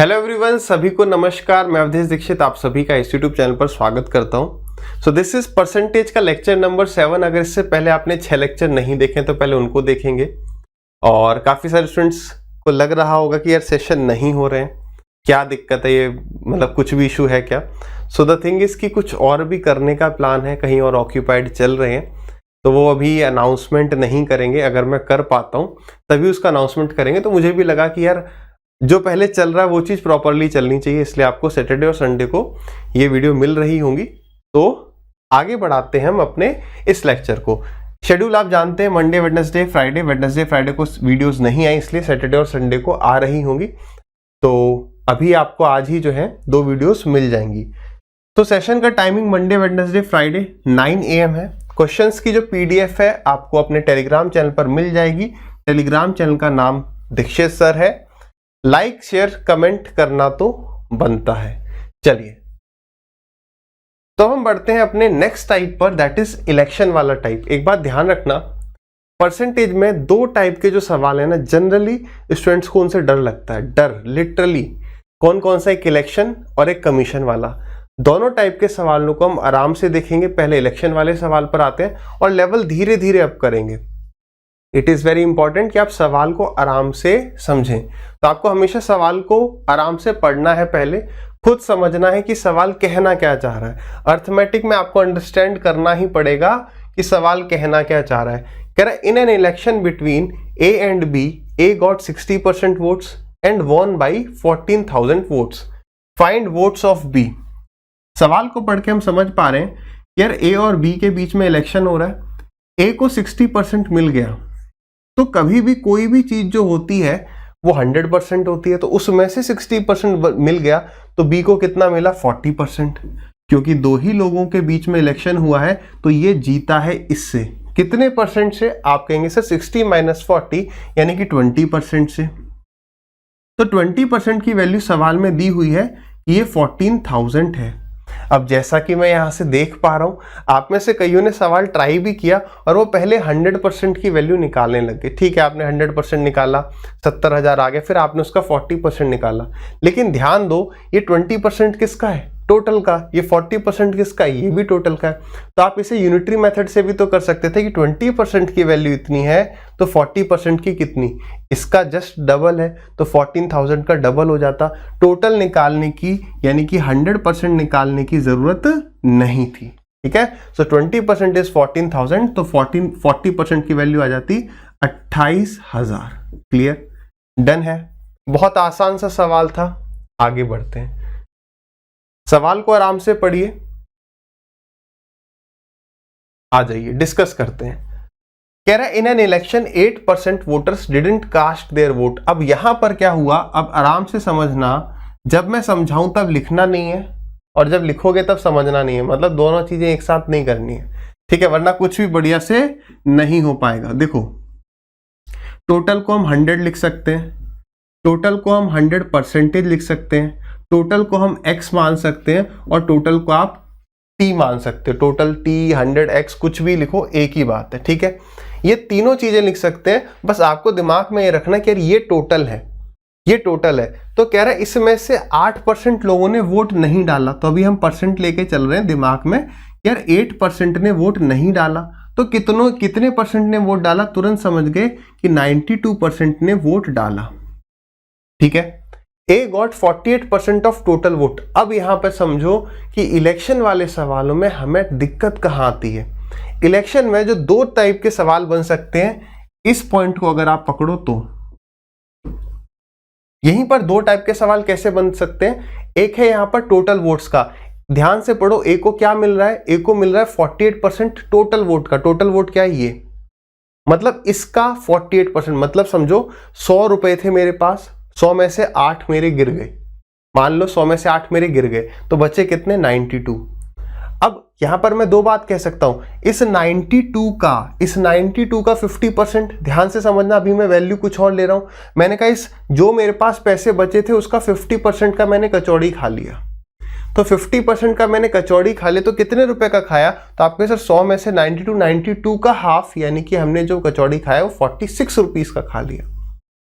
Hello everyone, सभी को नमस्कार। मैं अवधेश दीक्षित आप सभी का इस यूट्यूब चैनल पर स्वागत करता हूं। सो दिस इज परसेंटेज का लेक्चर नंबर 7। अगर इससे पहले आपने 6 लेक्चर नहीं देखे तो पहले उनको देखेंगे। और काफ़ी सारे स्टूडेंट्स को लग रहा होगा कि यार सेशन नहीं हो रहे हैं, क्या दिक्कत है, ये मतलब कुछ भी इशू है क्या। सो द थिंग इज कि कुछ और भी करने का प्लान है, कहीं और ऑक्यूपाइड चल रहे हैं, तो वो अभी अनाउंसमेंट नहीं करेंगे। अगर मैं कर पाता हूँ तभी उसका अनाउंसमेंट करेंगे। तो मुझे भी लगा कि यार जो पहले चल रहा है वो चीज़ प्रॉपरली चलनी चाहिए, इसलिए आपको सैटरडे और संडे को ये वीडियो मिल रही होंगी। तो आगे बढ़ाते हैं हम अपने इस लेक्चर को। शेड्यूल आप जानते हैं, मंडे वेडनेसडे फ्राइडे को वीडियोस नहीं आई, इसलिए सैटरडे और संडे को आ रही होंगी। तो अभी आपको आज ही जो है 2 वीडियोस मिल जाएंगी। तो सेशन का timing Monday Wednesday Friday 9 AM है। क्वेश्चंस की जो PDF है आपको अपने टेलीग्राम चैनल पर मिल जाएगी। टेलीग्राम चैनल का नाम दीक्षित सर है। लाइक शेयर कमेंट करना तो बनता है। चलिए, तो हम बढ़ते हैं अपने नेक्स्ट टाइप पर, दैट इज इलेक्शन वाला टाइप। एक बात ध्यान रखना, परसेंटेज में 2 टाइप के जो सवाल है ना, जनरली स्टूडेंट्स को उनसे डर लगता है। डर लिटरली कौन कौन सा, एक इलेक्शन और एक कमीशन वाला। दोनों टाइप के सवालों को हम आराम से देखेंगे। पहले इलेक्शन वाले सवाल पर आते हैं और लेवल धीरे धीरे अप करेंगे। इट इज़ वेरी इंपॉर्टेंट कि आप सवाल को आराम से समझें। तो आपको हमेशा सवाल को आराम से पढ़ना है, पहले खुद समझना है कि सवाल कहना क्या चाह रहा है। अर्थमेटिक में आपको अंडरस्टैंड करना ही पड़ेगा कि सवाल कहना क्या चाह रहा है। कह रहा है in an election between A and B, A got 60% votes and won by 14,000 votes. Find votes of B. सवाल को पढ़ के हम समझ पा रहे हैं कि यार A और B के बीच में इलेक्शन हो रहा है। A को 60% मिल गया, तो कभी भी कोई भी चीज जो होती है वो 100% होती है। तो उसमें से 60% मिल गया, तो बी को कितना मिला, 40%। क्योंकि 2 ही लोगों के बीच में इलेक्शन हुआ है, तो ये जीता है इससे। कितने परसेंट से? आप कहेंगे सर 60 - 40 यानी कि 20% से। तो 20% की वैल्यू सवाल में दी हुई है, ये 14,000 है। अब जैसा कि मैं यहाँ से देख पा रहा हूँ, आप में से कईयों ने सवाल ट्राई भी किया और वो पहले 100% की वैल्यू निकालने लग गए। ठीक है, आपने 100% निकाला, 70,000 आ गया, फिर आपने उसका 40% निकाला। लेकिन ध्यान दो, ये 20% किसका है? टोटल का। ये 40% किसका है? ये भी टोटल का है। तो आप इसे यूनिटरी मेथड से भी तो कर सकते थे कि 20% की वैल्यू इतनी है तो 40% की कितनी, इसका जस्ट डबल है, तो 14,000 का डबल हो जाता। टोटल निकालने की यानी कि 100% निकालने की जरूरत नहीं थी। ठीक है, सो 20% इज 14,000, तो 40% की वैल्यू आ जाती 28,000। क्लियर, डन है। बहुत आसान सा सवाल था। आगे बढ़ते हैं, सवाल को आराम से पढ़िए, आ जाइए डिस्कस करते हैं। कह रहा है in an election 8% voters didn't cast their vote. अब यहां पर क्या हुआ, अब आराम से समझना। जब मैं समझाऊं तब लिखना नहीं है, और जब लिखोगे तब समझना नहीं है। मतलब दोनों चीजें एक साथ नहीं करनी है, ठीक है, वरना कुछ भी बढ़िया से नहीं हो पाएगा। देखो, टोटल को हम 100 लिख सकते हैं, टोटल को हम 100% लिख सकते हैं, टोटल को हम x मान सकते हैं, और टोटल को आप t मान सकते हो। टोटल t 100x कुछ भी लिखो, एक ही बात है। ठीक है, ये तीनों चीजें लिख सकते हैं। बस आपको दिमाग में ये रखना कि यार ये टोटल है, ये टोटल है। तो कह रहा है इसमें से 8% लोगों ने वोट नहीं डाला। तो अभी हम परसेंट लेके चल रहे हैं दिमाग में, यार 8% ने वोट नहीं डाला, तो कितने परसेंट ने वोट डाला? तुरंत समझ गए कि 92% ने वोट डाला। ठीक है, A got 48% of total vote. अब यहां पर समझो कि इलेक्शन वाले सवालों में हमें दिक्कत कहां आती है। इलेक्शन में जो 2 टाइप के सवाल बन सकते हैं, इस पॉइंट को अगर आप पकड़ो तो यहीं पर 2 टाइप के सवाल कैसे बन सकते हैं। एक है यहां पर टोटल वोट्स का, ध्यान से पढ़ो। A को क्या मिल रहा है? A को मिल रहा है 48% टोटल वोट का। टोटल वोट क्या है? ये मतलब इसका 48%। मतलब समझो 100 रुपए थे मेरे पास, 100 में से 8 मेरे गिर गए। मान लो 100 में से 8 मेरे गिर गए, तो बचे कितने? 92। अब यहां पर मैं 2 बात कह सकता हूं, इस 92 का 50%। ध्यान से समझना, अभी मैं वैल्यू कुछ और ले रहा हूं। मैंने कहा इस जो मेरे पास पैसे बचे थे उसका 50% का मैंने कचौड़ी खा लिया। तो 50% का मैंने कचौड़ी खा लिया, तो कितने रुपए का खाया? तो आपके सर 100 में से 92 का हाफ, यानी कि हमने जो कचौड़ी खाया वो 46 रुपीज का खा लिया।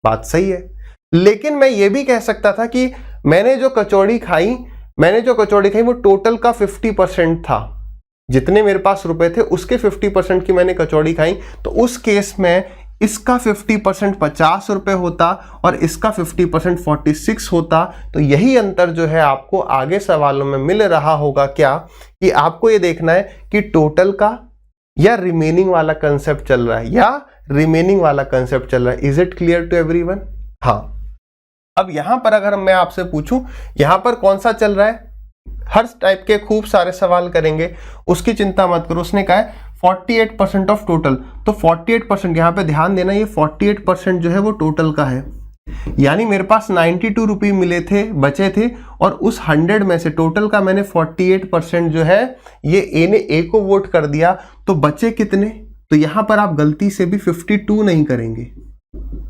बात सही है। लेकिन मैं ये भी कह सकता था कि मैंने जो कचौड़ी खाई वो टोटल का 50% था। जितने मेरे पास रुपए थे उसके 50% की मैंने कचौड़ी खाई, तो उस केस में इसका 50% 50 रुपए होता और इसका 50% 46 होता। तो यही अंतर जो है आपको आगे सवालों में मिल रहा होगा क्या, कि आपको ये देखना है कि टोटल का या रिमेनिंग वाला कंसेप्ट चल रहा है, is it clear to everyone? हाँ। अब यहां पर अगर मैं आपसे पूछूं यहां पर कौन सा चल रहा है, हर टाइप के खूब सारे सवाल करेंगे, उसकी चिंता मत करो। उसने कहा है 48% ऑफ टोटल, तो 48% यहाँ पे ध्यान देना, ये 48% जो है वो टोटल का है। यानी मेरे पास 92 रुपये मिले थे, बचे थे, और उस 100 में से टोटल का मैंने 48% जो है ये ए को वोट कर दिया, तो बचे कितने? तो यहां पर आप गलती से भी 52 नहीं करेंगे।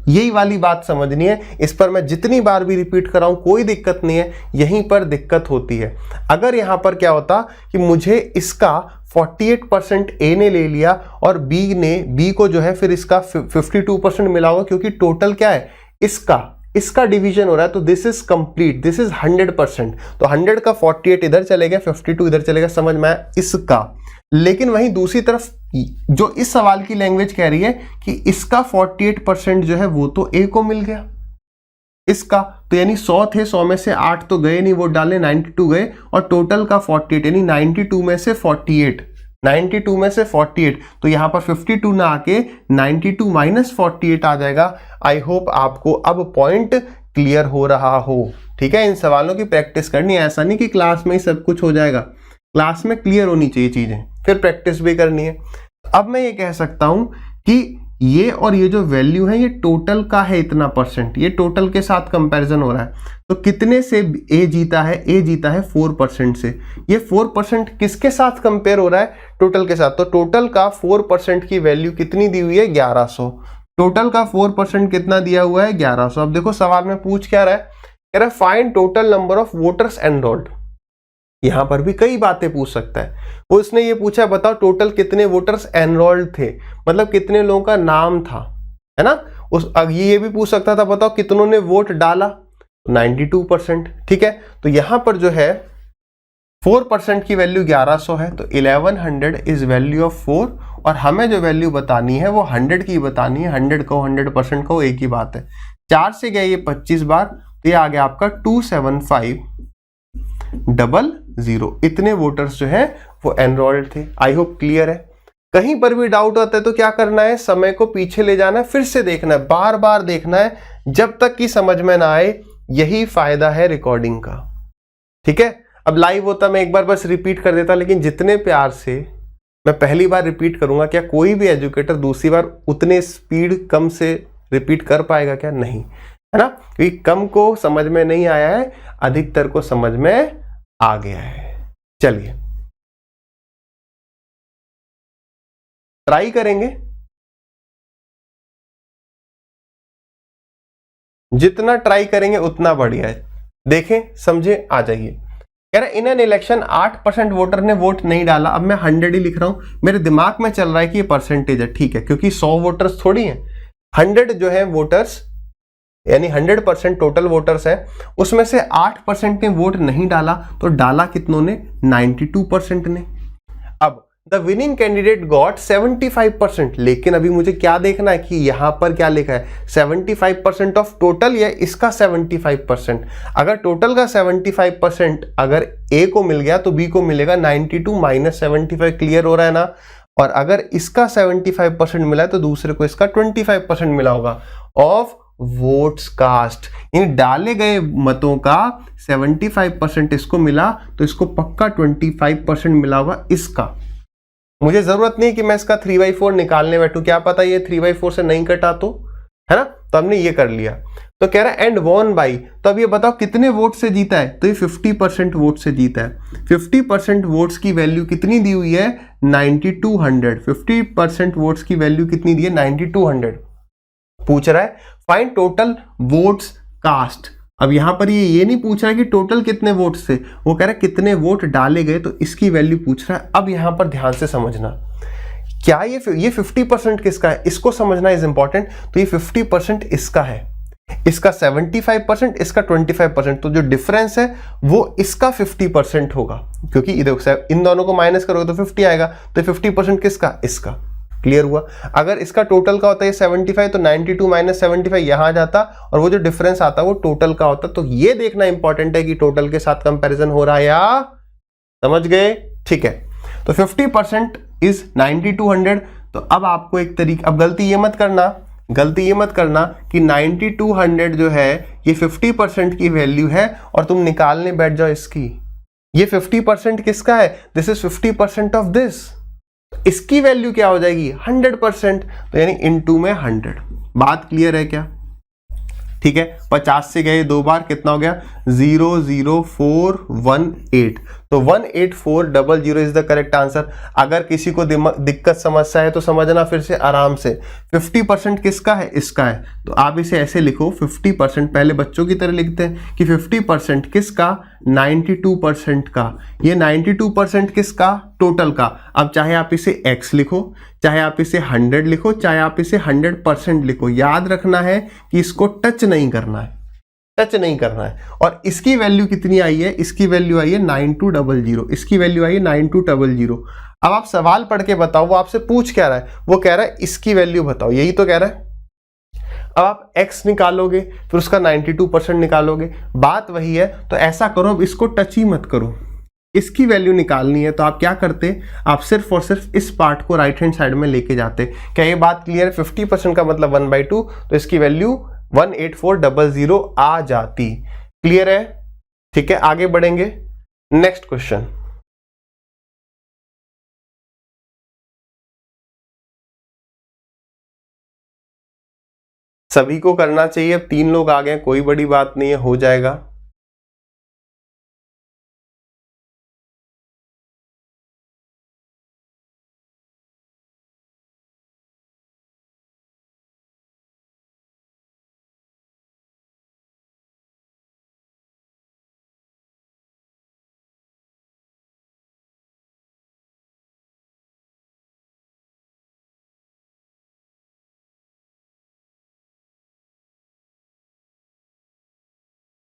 यही वाली बात समझनी है, इस पर मैं जितनी बार भी रिपीट कराऊं कोई दिक्कत नहीं है, यहीं पर दिक्कत होती है। अगर यहां पर क्या होता कि मुझे इसका 48% ए ने ले लिया और बी को जो है फिर इसका 52% मिला होगा, क्योंकि टोटल क्या है इसका डिवीजन हो रहा है, तो this is complete, this is 100%। तो 100 का 48 इधर चलेगा, 52 इधर चलेगा, समझ में आया इसका। लेकिन वहीं दूसरी तरफ जो इस सवाल की लैंग्वेज कह रही है कि इसका 48% जो है वो तो ए को मिल गया, इसका तो यानी 100 थे, 100 में से 8 तो गए नहीं, वो डाले 92 गए, और टोटल का 48 यानी 92 में से 48, 92 में से 48, तो यहां पर 52 ना आके 92 माइनस 48 आ जाएगा। आई होप आपको अब पॉइंट क्लियर हो रहा हो। ठीक है, इन सवालों की प्रैक्टिस करनी है, ऐसा नहीं कि क्लास में ही सब कुछ हो जाएगा, क्लास में क्लियर होनी चाहिए चीजें, फिर प्रैक्टिस भी करनी है। अब मैं ये कह सकता हूं कि ये और ये जो वैल्यू है ये टोटल का है इतना %, ये टोटल के साथ कंपैरिजन हो रहा है, तो कितने से ए जीता है? ए जीता है 4% से। ये 4% किसके साथ कंपेयर हो रहा है? टोटल के साथ। तो टोटल का 4% की वैल्यू कितनी दी हुई है? 1100। टोटल का 4% कितना दिया हुआ है? 1100। अब देखो सवाल में पूछ क्या रहा है, कह रहा है find total number of voters enrolled. यहां पर भी कई बातें पूछ सकता है। वो उसने ये पूछा बताओ टोटल कितने वोटर्स एनरोल्ड थे, मतलब कितने लोगों का नाम था, है ना। ये भी पूछ सकता था बताओ कितनों ने वोट डाला, 92%। ठीक है, तो यहां पर जो है 4% की वैल्यू 1100 है, तो 1100 इज वैल्यू ऑफ 4, और हमें जो वैल्यू बतानी है वो 100 की बतानी है। 100 को 100% को एक ही बात है। 4 से गया ये 25 बार, तो ये आ गया आपका 27500। इतने वोटर्स जो है वो एनरोल्ड थे। आई होप क्लियर है। कहीं पर भी डाउट होता है तो क्या करना है, समय को पीछे ले जाना है, फिर से देखना है, बार बार देखना है जब तक कि समझ में ना आए। यही फायदा है रिकॉर्डिंग का। ठीक है, अब लाइव होता मैं एक बार बस रिपीट कर देता, लेकिन जितने प्यार से मैं पहली बार रिपीट करूंगा, क्या कोई भी एजुकेटर दूसरी बार उतने स्पीड कम से रिपीट कर पाएगा? क्या नहीं, है ना। क्योंकि कम को समझ में नहीं आया है, अधिकतर को समझ में आ गया है। चलिए ट्राई करेंगे, जितना ट्राई करेंगे उतना बढ़िया है। देखें, समझे, आ जाइए। कह रहा है इन एन इलेक्शन 8% वोटर ने वोट नहीं डाला। अब मैं 100 ही लिख रहा हूं, मेरे दिमाग में चल रहा है कि ये परसेंटेज है। ठीक है, क्योंकि 100 वोटर्स थोड़ी हैं, 100 जो है वोटर्स यानी 100% टोटल वोटर्स है, उसमें से 8% ने वोट नहीं डाला, तो डाला कितनों ने? 92% ने। अब द विनिंग कैंडिडेट गॉट 75%, लेकिन अभी मुझे क्या देखना है कि यहां पर क्या लिखा है, 75% ऑफ टोटल या इसका 75%। अगर टोटल का 75% अगर ए को मिल गया तो बी को मिलेगा 92 माइनस 75। क्लियर हो रहा है ना। और अगर इसका 75% मिला है तो दूसरे को इसका 25% मिला होगा ऑफ वोट्स कास्ट, यानी डाले गए मतों का 75% इसको मिला, तो इसको पक्का 25% मिला होगा इसका। मुझे जरूरत नहीं कि मैं इसका 3/4 निकालने बैठूं, क्या पता ये 3/4 से नहीं कटा तो, है ना। तो हमने ये कर लिया। तो कह रहा है एंड वॉन बाई, तो अब ये बताओ कितने वोट से जीता है, तो ये 50% वोट से जीता है। 50% वोट्स की वैल्यू कितनी दी हुई है? 9200। 50% वोट्स की वैल्यू कितनी दी है? 9200। पूछ रहा है फाइंड टोटल वोट्स कास्ट। अब यहां पर ये नहीं पूछ रहा है कि टोटल कितने वोट्स थे, वो कह रहा है कितने वोट डाले गए, तो इसकी वैल्यू पूछ रहा है। अब यहां पर ध्यान से समझना, क्या ये 50% किसका है, इसको समझना इज इंपॉर्टेंट। तो ये 50% इसका है, इसका 75%, इसका 25%, तो जो डिफरेंस है वो इसका 50% होगा, क्योंकि इन दोनों को माइनस करोगे तो 50 आएगा, तो 50% किसका? इसका। क्लियर हुआ? अगर इसका टोटल का होता है 75, तो 92 माइनस 75 यहां आ जाता, और वो जो डिफरेंस आता वो टोटल का होता। तो ये देखना इंपॉर्टेंट है कि टोटल के साथ कंपैरिजन हो रहा है या, समझ गए? ठीक है, तो 50% इज 9200। तो अब आपको एक तरीका, अब गलती ये मत करना कि 9200 जो है ये 50% की वैल्यू है और तुम निकालने बैठ जाओ इसकी। ये 50% किसका है? This is 50% of this. इसकी वैल्यू क्या हो जाएगी? 100%, तो यानी इनटू में 100। बात क्लियर है क्या? ठीक है, 50 से गए 2 बार, कितना हो गया? 00418, तो 18400 इज द करेक्ट आंसर। अगर किसी को दिक्कत समस्या है तो समझना फिर से आराम से। 50% किसका है? इसका है, तो आप इसे ऐसे लिखो 50%, पहले बच्चों की तरह लिखते हैं कि 50% किसका? 92% का। ये 92% किसका? टोटल का। अब चाहे आप इसे x लिखो, चाहे आप इसे 100 लिखो, चाहे आप इसे 100% लिखो, याद रखना है कि इसको टच नहीं करना है, और इसकी वैल्यू कितनी आई है? इसकी वैल्यू आई है 9200, इसकी वैल्यू आई है 9200। अब आप सवाल पढ़ के बताओ वो आपसे पूछ क्या रहा है? वो कह रहा है इसकी वैल्यू बताओ, यही तो कह रहा है। अब आप x निकालोगे, फिर उसका 92% निकालोगे, बात वही है। तो ऐसा करो, अब इसको टच ही मत करो, इसकी वैल्यू निकालनी है। तो आप क्या करते? आप सिर्फ और सिर्फ इस पार्ट को राइट हैंड साइड में लेके जाते। क्या ये बात क्लियर है? 50% का मतलब 1/2, तो इसकी वैल्यू 18400 आ जाती। क्लियर है? ठीक है, आगे बढ़ेंगे। नेक्स्ट क्वेश्चन, सभी को करना चाहिए। अब 3 लोग आ गए, कोई बड़ी बात नहीं है, हो जाएगा।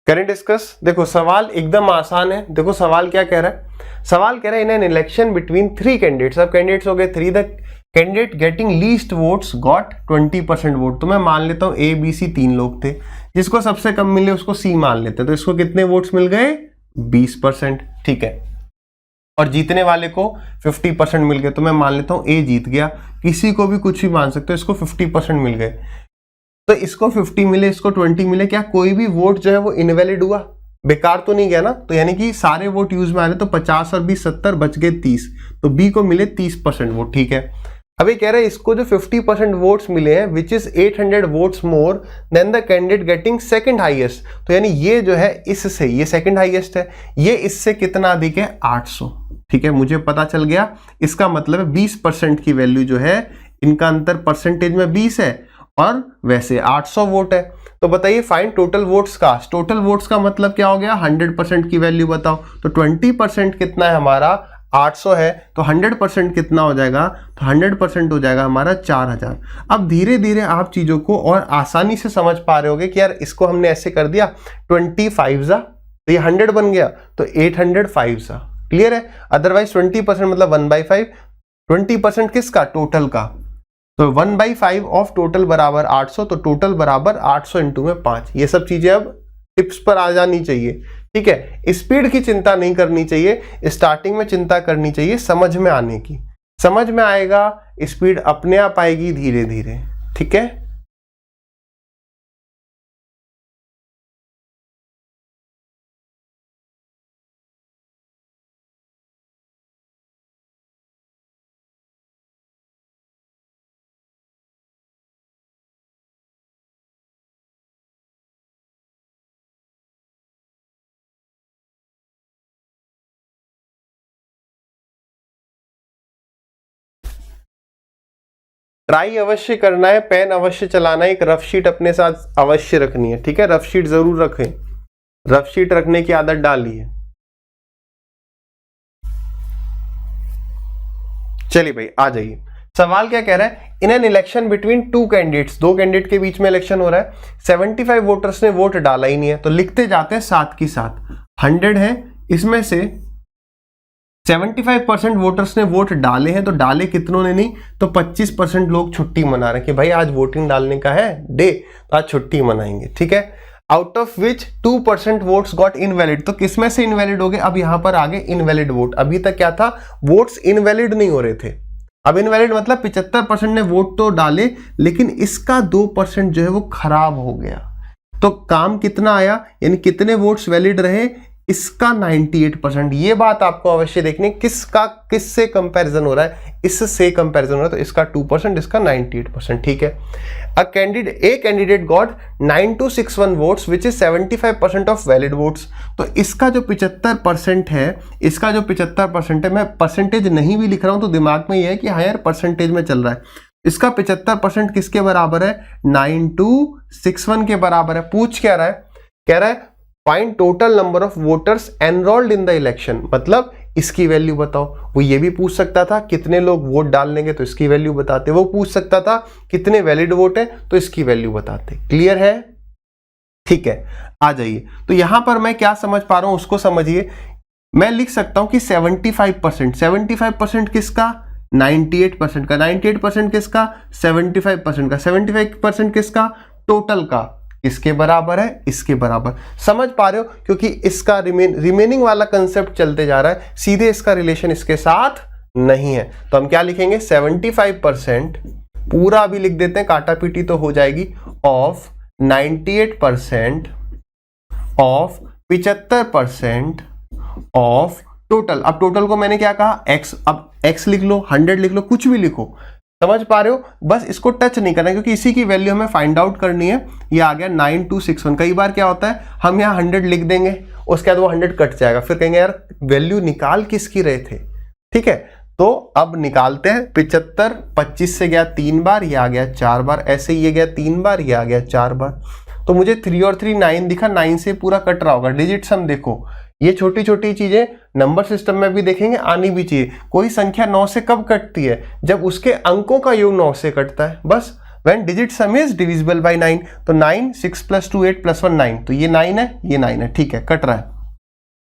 करें डिस्कस। देखो सवाल एकदम आसान है। देखो सवाल क्या कह रहा है? सवाल कह रहा है in an election between 3 candidates. अब कैंडिडेट्स हो गए 3, the candidate getting least votes got 20% vote. तो मैं मान लेता हूं A B C 3 लोग थे, जिसको सबसे कम मिले उसको C मान लेते हैं। तो इसको कितने वोट्स मिल गए? 20%। ठीक है, और जीतने वाले को 50% मिल गए। तो मैं मान लेता हूं A जीत गया, किसी को भी कुछ भी मान सकते हो, इसको 50% मिल गए। तो इसको 50 मिले, इसको 20 मिले, क्या कोई भी वोट जो है वो इनवैलिड हुआ? बेकार तो नहीं गया ना? तो यानी कि सारे वोट यूज में आ रहे, तो 50 और 20 70, बच गए 30, तो बी को मिले 30% वोट। ठीक है, अभी कह रहे हैं इसको जो 50% वोट्स मिले हैं which is 800 votes more than the candidate getting second highest. तो यानी ये जो है इससे, ये सेकंड हाईएस्ट है, ये इससे कितना अधिक है? 800। ठीक है, मुझे पता चल गया। इसका मतलब है 20% की वैल्यू जो है, इनका अंतर परसेंटेज में 20 है और वैसे 800 वोट है। तो बताइए फाइंड टोटल वोट्स का। टोटल वोट्स का मतलब क्या हो गया? 100% की वैल्यू बताओ। तो 20% कितना है हमारा? 800 है, तो 100% कितना हो जाएगा? तो 100% हो जाएगा हमारा 4000। अब धीरे धीरे आप चीजों को और आसानी से समझ पा रहे होगे कि यार इसको हमने ऐसे कर दिया 25 तो ये 100 बन गया, तो 805 क्लियर है। अदरवाइज 20% मतलब 1/5, 20% किसका? टोटल का। तो 1/5 ऑफ टोटल बराबर 800, तो टोटल बराबर 800 इंटू में 5। ये सब चीजें अब टिप्स पर आ जानी चाहिए। ठीक है, स्पीड की चिंता नहीं करनी चाहिए, स्टार्टिंग में चिंता करनी चाहिए समझ में आने की। समझ में आएगा, स्पीड अपने आप आएगी धीरे धीरे। ठीक है, ट्राई अवश्य करना है, पेन अवश्य चलाना है, एक रफ शीट अपने साथ अवश्य रखनी है। ठीक है, रफ शीट जरूर रखें, रफ शीट रखने की आदत डालिए। चलिए भाई आ जाइए। सवाल क्या कह रहा है, in an election between two candidates, दो कैंडिडेट के बीच में इलेक्शन हो रहा है, 75 वोटर्स ने वोट डाला ही नहीं है, तो लिखते जाते हैं साथ की साथ, 100 है, इसमें से 75% वोटर्स ने वोट डाले हैं, तो डाले कितनों ने नहीं, तो 25% लोग छुट्टी मना रहे हैं कि भाई आज वोटिंग डालने का है डे, तो आज छुट्टी मनाएंगे, ठीक है। Out of which 2% votes got invalid, तो किसमें से इनवैलिड हो गए, अब यहां पर आगे इनवैलिड वोट, अभी तक क्या था, वोट्स इनवैलिड नहीं हो रहे थे, अब इनवैलिड मतलब 75% ने वोट तो डाले लेकिन इसका 2% जो है वो खराब हो गया, तो काम कितना आया, यानी कितने वोट्स वैलिड रहे, इसका 98%। ये बात आपको अवश्य देखनी, किसका किससे कंपैरिजन हो रहा है, इससे कंपैरिजन हो रहा है, तो इसका 2%, इसका 98%, ठीक है। A candidate got 9261 votes which is 75% of valid votes, तो इसका जो 75% है, इसका जो 75% है, मैं परसेंटेज नहीं भी लिख रहा हूं तो दिमाग में ये है कि हाँ यार परसेंटेज में चल रहा है, इसका 75% किसके बराबर है, 9261 के बराबर है। पूछ क्या रहा है, कह रहा है find total number of voters enrolled in the election, मतलब इसकी वैल्यू बताओ। वो ये भी पूछ सकता था कितने लोग वोट डाल लेंगे तो इसकी वैल्यू बताते, वो पूछ सकता था कितने वैलिड वोट है तो इसकी वैल्यू बताते। क्लियर है, ठीक है, आ जाइए। तो यहां पर मैं क्या समझ पा रहा हूं उसको समझिए। मैं लिख सकता हूं कि 75% किसका, 98% का, 98% किसका, 75% का, 75% किसका, टोटल का, इसके बराबर है, इसके बराबर। समझ पा रहे हो, क्योंकि इसका रिमेनिंग वाला कंसेप्ट चलते जा रहा है, सीधे इसका रिलेशन इसके साथ नहीं है, तो हम क्या लिखेंगे, 75% पूरा अभी लिख देते हैं, काटा पीटी तो हो जाएगी, ऑफ 98% ऑफ 75% ऑफ टोटल। अब टोटल को मैंने क्या कहा, x, अब x लिख लो, 100 लिख लो, कुछ भी लिखो, समझ पा रहे हो, बस इसको टच नहीं करना क्योंकि इसी की वैल्यू हमें फाइंड आउट करनी है। ये आ गया 9261। कई बार क्या होता है, हम यहाँ 100 लिख देंगे, उसके बाद वो 100 कट जाएगा, फिर कहेंगे यार वैल्यू निकाल किसकी रहे थे, ठीक है। तो अब निकालते हैं, 75 25 से गया 3 बार, ये आ गया 4 बार, ऐसे ये गया 3 बार, ये आ गया 4 बार, तो मुझे 3 और 3 9 दिखा, 9 से पूरा कट रहा होगा। डिजिट्स हम देखो, ये छोटी छोटी चीजें नंबर सिस्टम में भी देखेंगे, आनी भी चाहिए। कोई संख्या 9 से कब कटती है, जब उसके अंकों का योग 9 से कटता है, बस। When digit some is divisible by 9, तो 9 6 + 2 8 + 1 9, तो ये 9 है, ये 9 है, ठीक है, कट रहा है।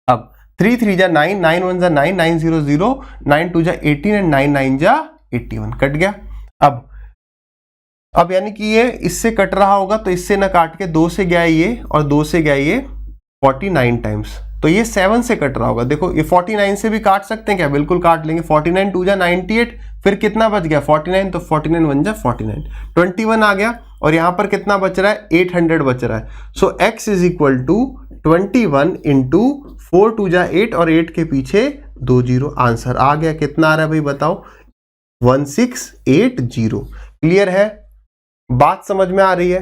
अब 3 3 जा 9, 9 1 जा 9, 9 0 0, 9 2 जा 18 एंड 9 9 जा 81, कट गया। अब यानी कि ये इससे कट रहा होगा, तो इससे ना काट के 2 से गया ये और 2 से गया ये 49 टाइम्स, तो ये 7 से कट रहा होगा। देखो ये 49 से भी काट सकते हैं क्या, बिल्कुल काट लेंगे। 49 2 जा 98, फिर कितना बच गया 49, तो 49 1 जा 49, 21 आ गया, और यहां पर कितना बच रहा है, 800 बच रहा है। So x is equal to 21 into 4 2 जा 8, और 8 के पीछे 2 0, आंसर आ गया। कितना आ रहा है भाई बताओ, 1680। क्लियर है, बात समझ में आ रही है।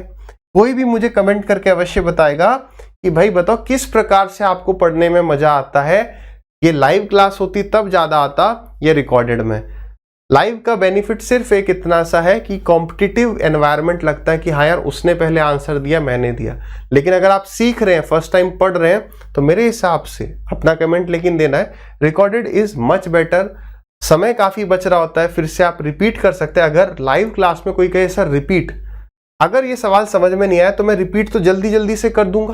कोई भी मुझे कमेंट करके अवश्य बताएगा कि भाई बताओ किस प्रकार से आपको पढ़ने में मजा आता है, ये लाइव क्लास होती तब ज्यादा आता या रिकॉर्डेड में। लाइव का बेनिफिट सिर्फ एक इतना सा है कि कॉम्पिटिटिव एनवायरनमेंट लगता है कि हाँ यार उसने पहले आंसर दिया, मैंने दिया। लेकिन अगर आप सीख रहे हैं, फर्स्ट टाइम पढ़ रहे हैं, तो मेरे हिसाब से अपना कमेंट लेकिन देना है, रिकॉर्डेड इज मच बेटर। समय काफी बच रहा होता है, फिर से आप रिपीट कर सकते हैं। अगर लाइव क्लास में कोई कहे सर रिपीट, अगर ये सवाल समझ में नहीं आया तो मैं रिपीट तो जल्दी जल्दी से कर दूंगा,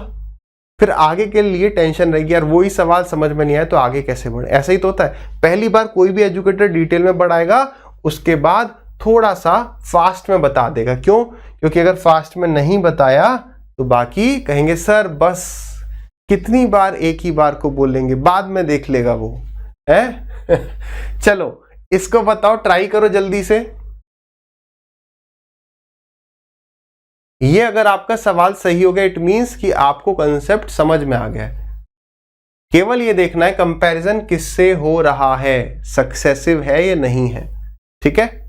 फिर आगे के लिए टेंशन रहेगी यार वही सवाल समझ में नहीं आया तो आगे कैसे बढ़े। ऐसा ही तो होता है, पहली बार कोई भी एजुकेटर डिटेल में बढ़ाएगा, उसके बाद थोड़ा सा फास्ट में बता देगा। क्यों? क्योंकि अगर फास्ट में नहीं बताया तो बाकी कहेंगे सर बस कितनी बार एक ही बार को बोलेंगे, बाद में देख लेगा वो है। चलो इसको बताओ, ट्राई करो जल्दी से। ये अगर आपका सवाल सही हो गया, इट मींस कि आपको कंसेप्ट समझ में आ गया है। केवल ये देखना है कंपैरिजन किससे हो रहा है, सक्सेसिव है या नहीं है, ठीक है।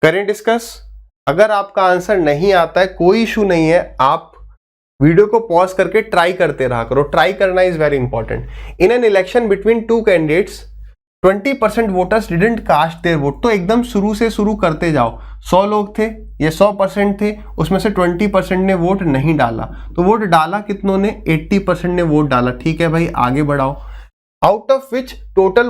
करें डिस्कस। अगर आपका आंसर नहीं आता है कोई इशू नहीं है, आप वीडियो को पॉज करके ट्राई करते रहा करो, ट्राई करना is very important. In an election between two candidates 20% voters didn't cast their vote. तो एकदम शुरू से शुरू करते जाओ। 100 लोग थे, ये 100% थे, उसमें से 20% ने वोट नहीं डाला। तो वोट डाला कितनों ने? 80% ने वोट डाला। ठीक है भाई, आगे बढ़ाओ। Out of total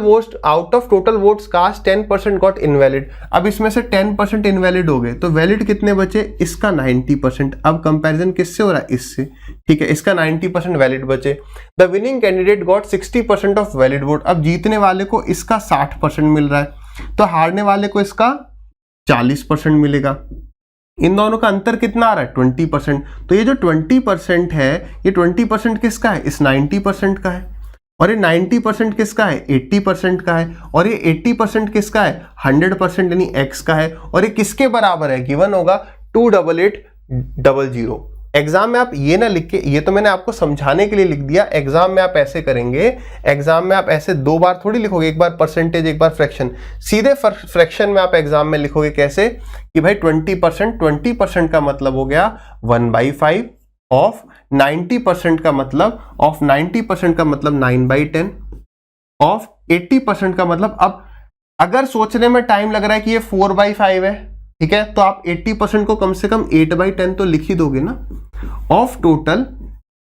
votes cast 10% got invalid. अब इसमें से 10% इनवैलिड हो गए, तो वैलिड कितने बचे? इसका 90%। अब कंपैरिजन किससे हो रहा है? इससे। ठीक है, इसका 90% वैलिड बचे। The winning candidate got 60% of valid vote. अब जीतने वाले को इसका 60% मिल रहा है, तो हारने वाले को इसका 40% मिलेगा। इन दोनों का अंतर कितना आ रहा है? 20%। तो ये जो 20% है, ये 20% किसका है? इस 90% का है। और ये 90% किसका है? 80% का है। और ये 80% किसका है? 100% यानी x का है। और ये किसके बराबर है? गिवन होगा 28800। एग्जाम में आप ये ना लिख के, ये तो मैंने आपको समझाने के लिए लिख दिया। एग्जाम में आप ऐसे करेंगे, एग्जाम में आप ऐसे 2 बार थोड़ी लिखोगे, एक बार परसेंटेज एक बार फ्रैक्शन। सीधे फ्रैक्शन में आप एग्जाम में लिखोगे कैसे कि भाई 20% का मतलब हो गया 1/5 ऑफ 90% का मतलब 9/10 ऑफ 80% का मतलब। अब अगर सोचने में टाइम लग रहा है कि ये 4/5 है, ठीक है, तो आप 80% को कम से कम 8/10 तो लिख ही दोगे ना। ऑफ टोटल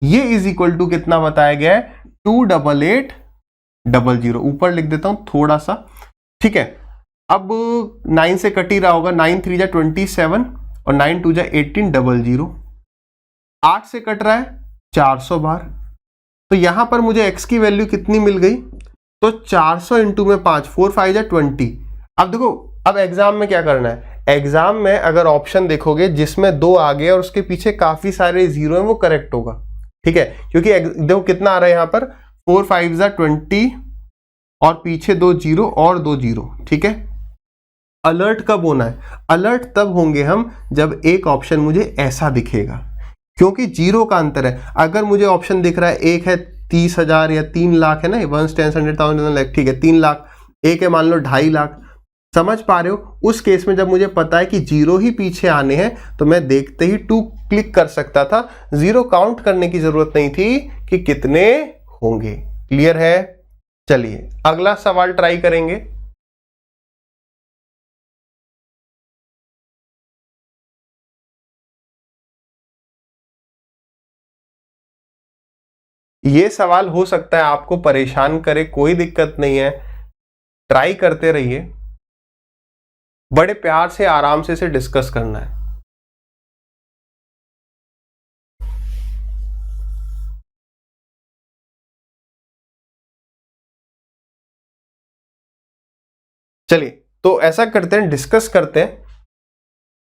ये इज इक्वल टू कितना बताया गया है? 28800। ऊपर लिख देता हूं थोड़ा सा, ठीक है। अब 9 से कट ही रहा होगा, 9 3 जा 27 और 9 2 जा 1800। 8 से कट रहा है 400 बार। तो यहां पर मुझे x की वैल्यू कितनी मिल गई? तो 400 इंटू में 5, 4 5 जा 20। अब देखो, अब एग्जाम में क्या करना है? एग्जाम में अगर ऑप्शन देखोगे जिसमें 2 आ गए और उसके पीछे काफी सारे जीरो हैं, वो करेक्ट होगा। ठीक है, क्योंकि देखो कितना आ रहा है यहां पर, 4 5 जा 20 और पीछे 2 जीरो और 2 जीरो। ठीक है, अलर्ट कब होना है? अलर्ट तब होंगे हम जब एक ऑप्शन मुझे ऐसा दिखेगा, क्योंकि जीरो का अंतर है। अगर मुझे ऑप्शन दिख रहा है, एक है 30,000 या 3 लाख है ना, 1 10 100,000 लाख, ठीक है, 3 लाख, एक है मान लो 2.5 लाख। समझ पा रहे हो? उस केस में जब मुझे पता है कि जीरो ही पीछे आने हैं, तो मैं देखते ही 2 क्लिक कर सकता था। जीरो काउंट करने की जरूरत नहीं थी कि कितने होंगे। क्लियर है? चलिए अगला सवाल ट्राई करेंगे। ये सवाल हो सकता है आपको परेशान करे, कोई दिक्कत नहीं है, ट्राई करते रहिए। बड़े प्यार से आराम से इसे डिस्कस करना है। चलिए तो ऐसा करते हैं, डिस्कस करते हैं,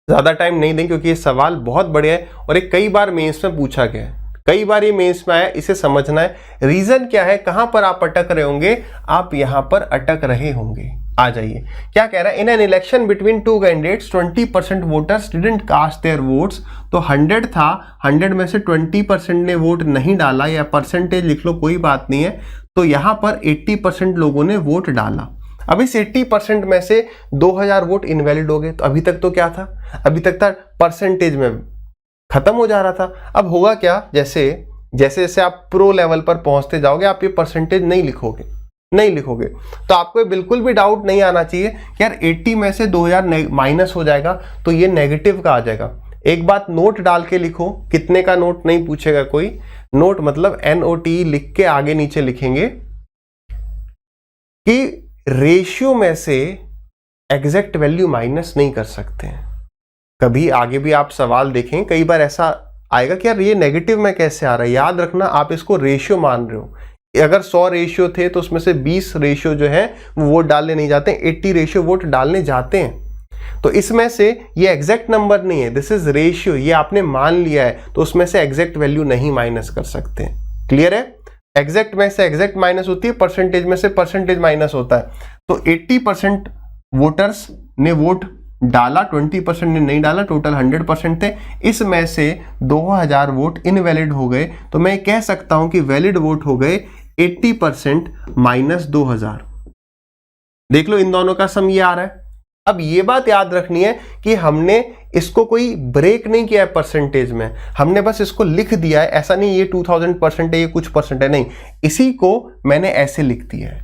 ज्यादा टाइम नहीं दें क्योंकि ये सवाल बहुत बढ़िया है और ये कई बार मेंस में पूछा गया है, कई बार ये मेंस में आया। इसे समझना है, रीजन क्या है, कहां पर आप अटक रहे होंगे, आप यहां पर अटक रहे होंगे। आ जाइए, क्या कह रहा है? In an election between two candidates 20% voters didn't cast their votes. तो 100 था, 100 में से 20% ने वोट नहीं डाला, या परसेंटेज लिख लो कोई बात नहीं है। तो यहां पर 80% लोगों ने वोट डाला। अब इस 80% में से 2000 वोट इनवैलिड हो गए। तो अभी तक तो क्या था? अभी तक था परसेंटेज में खत्म हो जा रहा था। अब होगा क्या, जैसे जैसे आप प्रो लेवल पर पहुंचते जाओगे, आप ये परसेंटेज नहीं लिखोगे, तो आपको बिल्कुल भी डाउट नहीं आना चाहिए कि यार 80 में से 2000 माइनस हो जाएगा तो ये नेगेटिव का आ जाएगा। एक बात नोट डाल के लिखो, कितने का नोट नहीं पूछेगा कोई, नोट मतलब NOT लिख के आगे नीचे लिखेंगे कि रेशियो में से एग्जैक्ट वैल्यू माइनस नहीं कर सकते हैं। कभी आगे भी आप सवाल देखें, कई बार ऐसा आएगा कि यार ये नेगेटिव में कैसे आ रहा है। याद रखना, आप इसको रेशियो मान रहे हो। अगर 100 रेशियो थे तो उसमें से 20 रेशियो जो है वो वोट डालने नहीं जाते, 80 रेशियो वोट डालने जाते हैं। तो इसमें से ये एग्जैक्ट नंबर नहीं है, दिस इज रेशियो, ये आपने मान लिया है, तो उसमें से एग्जैक्ट वैल्यू नहीं माइनस कर सकते। क्लियर है? एग्जैक्ट में से एग्जैक्ट माइनस होती है, परसेंटेज में से परसेंटेज माइनस होता है। तो 80% वोटर्स ने वोट डाला, 20% ने नहीं डाला, टोटल 100% थे। इसमें से 2000 वोट इनवैलिड हो गए। तो मैं कह सकता हूं कि वैलिड वोट हो गए 80% माइनस 2000। देख लो इन दोनों का सम ये आ रहा है। अब ये बात याद रखनी है कि हमने इसको कोई ब्रेक नहीं किया है परसेंटेज में, हमने बस इसको लिख दिया है। ऐसा नहीं ये 2000% है, ये कुछ परसेंट है, नहीं, इसी को मैंने ऐसे लिख दिया है।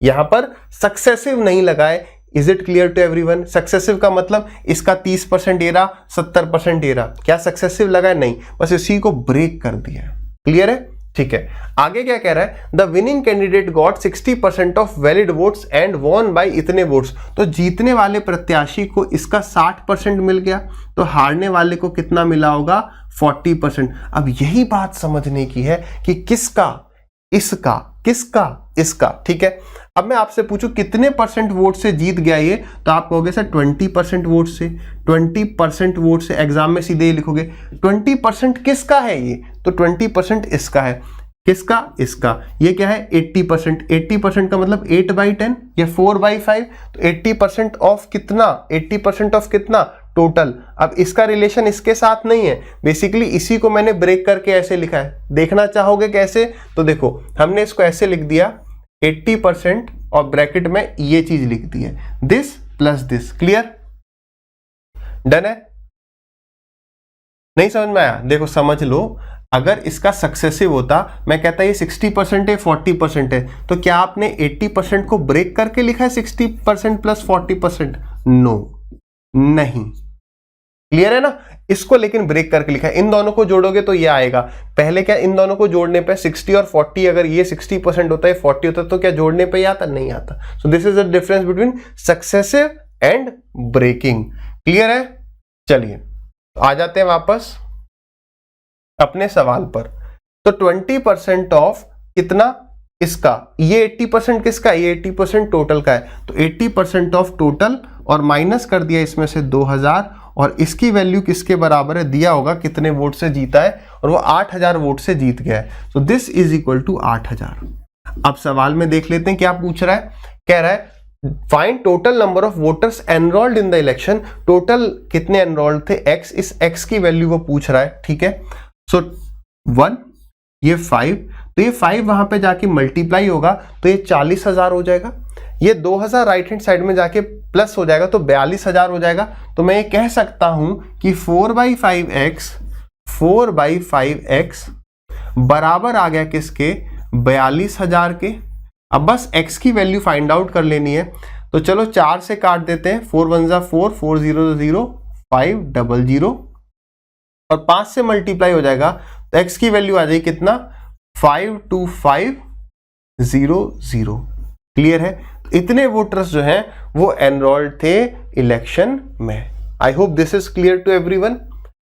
यहां पर सक्सेसिव नहीं लगा है। Is it clear to everyone? Successive का मतलब इसका 30% एरा, 70% एरा, क्या सक्सेसिव लगा है? नहीं, बस इसी को ब्रेक कर दिया है। क्लियर है? ठीक है, आगे क्या कह रहा है? The winning candidate got 60% of valid votes and won by इतने वोट्स। तो जीतने वाले प्रत्याशी को इसका 60% मिल गया, तो हारने वाले को कितना मिला होगा? 40%। अब यही बात समझने की है कि किसका, इसका, किसका, इसका। ठीक है, अब मैं आपसे पूछूं कितने परसेंट वोट से जीत गया ये, तो आप कहोगे सर 20% वोट से। 20% वोट से, एग्जाम में सीधे ही लिखोगे 20% किसका है ये, तो 20% इसका है। किसका? इसका। ये क्या है? 80%। 80% का मतलब 8/10 या 4/5, तो 80% ऑफ कितना? 80% ऑफ कितना? टोटल। अब इसका रिलेशन इसके साथ नहीं है, बेसिकली इसी को मैंने ब्रेक करके ऐसे लिखा है। देखना चाहोगे कैसे? तो देखो, हमने इसको ऐसे लिख दिया 80% और ब्रैकेट में ये चीज लिख दी है, this plus this. Clear? Done है? नहीं समझ में आया? देखो समझ लो, अगर इसका सक्सेसिव होता, मैं कहता ये 60% है, 40% है, तो क्या आपने 80% को ब्रेक करके लिखा है 60% प्लस 40%? नो, नहीं। क्लियर है ना? इसको लेकिन ब्रेक करके लिखा है। इन दोनों को जोड़ोगे तो ये आएगा। पहले क्या, इन दोनों को जोड़ने पे 60 और 40, अगर ये 60% होता है, 40 होता है, तो क्या जोड़ने पे आता? नहीं आता। So this is the difference between successive and breaking. Clear है? चलिए आ जाते हैं वापस अपने सवाल पर। तो 20% ऑफ कितना? इसका। ये 80% किसका? ये 80% टोटल का है, तो 80% ऑफ टोटल, और माइनस कर दिया इसमें से 2000, और इसकी वैल्यू किसके बराबर है? दिया होगा कितने वोट से जीता है, और वो 8000 वोट से जीत गया है। So this is equal to 8000। अब सवाल में देख लेते हैं क्या पूछ रहा है। कह रहा है find total number of voters enrolled in the election. Total कितने एनरोल्ड थे? x। इस x की वैल्यू वो पूछ रहा है। ठीक है, सो 1, ये 5, तो ये 5 वहां पे जाके मल्टीप्लाई होगा, तो ये 40,000 हो जाएगा। ये 2000 राइट हैंड साइड में जाके प्लस हो जाएगा, तो 42,000 हो जाएगा। तो मैं ये कह सकता हूं कि 4/5x बराबर आ गया किसके? 42,000 के। अब बस x की वैल्यू फाइंड आउट कर लेनी है, तो चलो 4 से काट देते हैं। 4 1 जा 4, 4 0 0, 5 00, और 5 से मल्टीप्लाई हो जाएगा, तो x की वैल्यू आ जाएगी कितना? 52500। क्लियर है? इतने वोटर्स जो हैं वो एनरोल्ड थे इलेक्शन में। I hope this is clear to everyone.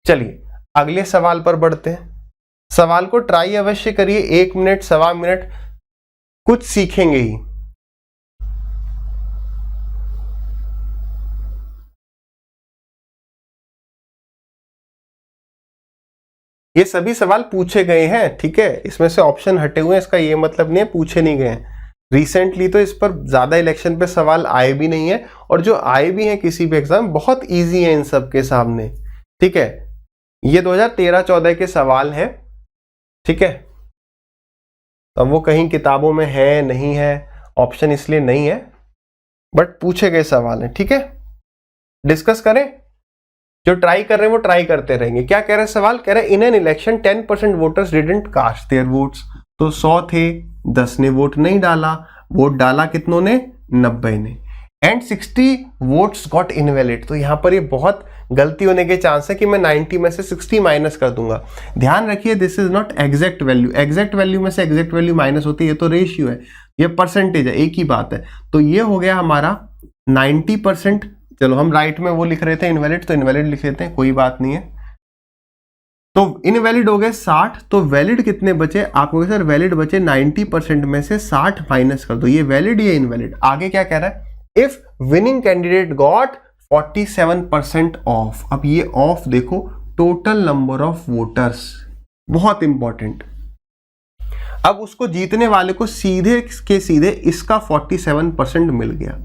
चलिए अगले सवाल पर बढ़ते हैं। सवाल को ट्राई अवश्य करिए, 1 मिनट, सवा मिनट, कुछ सीखेंगे ही। ये सभी सवाल पूछे गए हैं, ठीक है, इसमें से ऑप्शन हटे हुए हैं, इसका ये मतलब नहीं है पूछे नहीं गए हैं। रिसेंटली तो इस पर ज्यादा इलेक्शन पे सवाल आए भी नहीं है, और जो आए भी हैं किसी भी एग्जाम, बहुत इजी है इन सब के सामने। ठीक है, ये 2013-14 के सवाल हैं। ठीक है, अब वो कहीं किताबों में है नहीं है, ऑप्शन इसलिए नहीं है, बट पूछे गए सवाल हैं। ठीक है, डिस्कस करें। जो ट्राई कर रहे हैं वो ट्राई करते रहेंगे। क्या कह रहे हैं सवाल? कह रहे हैं in an election 10% voters didn't cast their votes. तो 100 थे, 10 ने वोट नहीं डाला, वोट डाला कितनों ने? 90 ने। And 60 votes got invalid. तो यहां पर ये बहुत गलती होने के चांस है कि मैं 90 में से 60 माइनस कर दूंगा। ध्यान रखिए, this is not exact value. Exact value में से एग्जैक्ट वैल्यू माइनस होती है, ये तो रेशियो है, ये परसेंटेज है, एक ही बात है। तो ये हो गया हमारा 90%। चलो हम राइट में वो लिख रहे थे इनवैलिड, तो इनवैलिड लिख लेते हैं, कोई बात नहीं है। तो इनवैलिड हो गए 60, तो वैलिड कितने बचे? आप कहोगे सर वैलिड बचे 90% में से 60 माइनस कर दो, ये वैलिड ये इनवैलिड। आगे क्या कह रहा है? If winning candidate got 47% of. अब ये ऑफ देखो, टोटल नंबर ऑफ वोटर्स, बहुत इंपॉर्टेंट। अब उसको जीतने वाले को सीधे के सीधे इसका 47% मिल गया,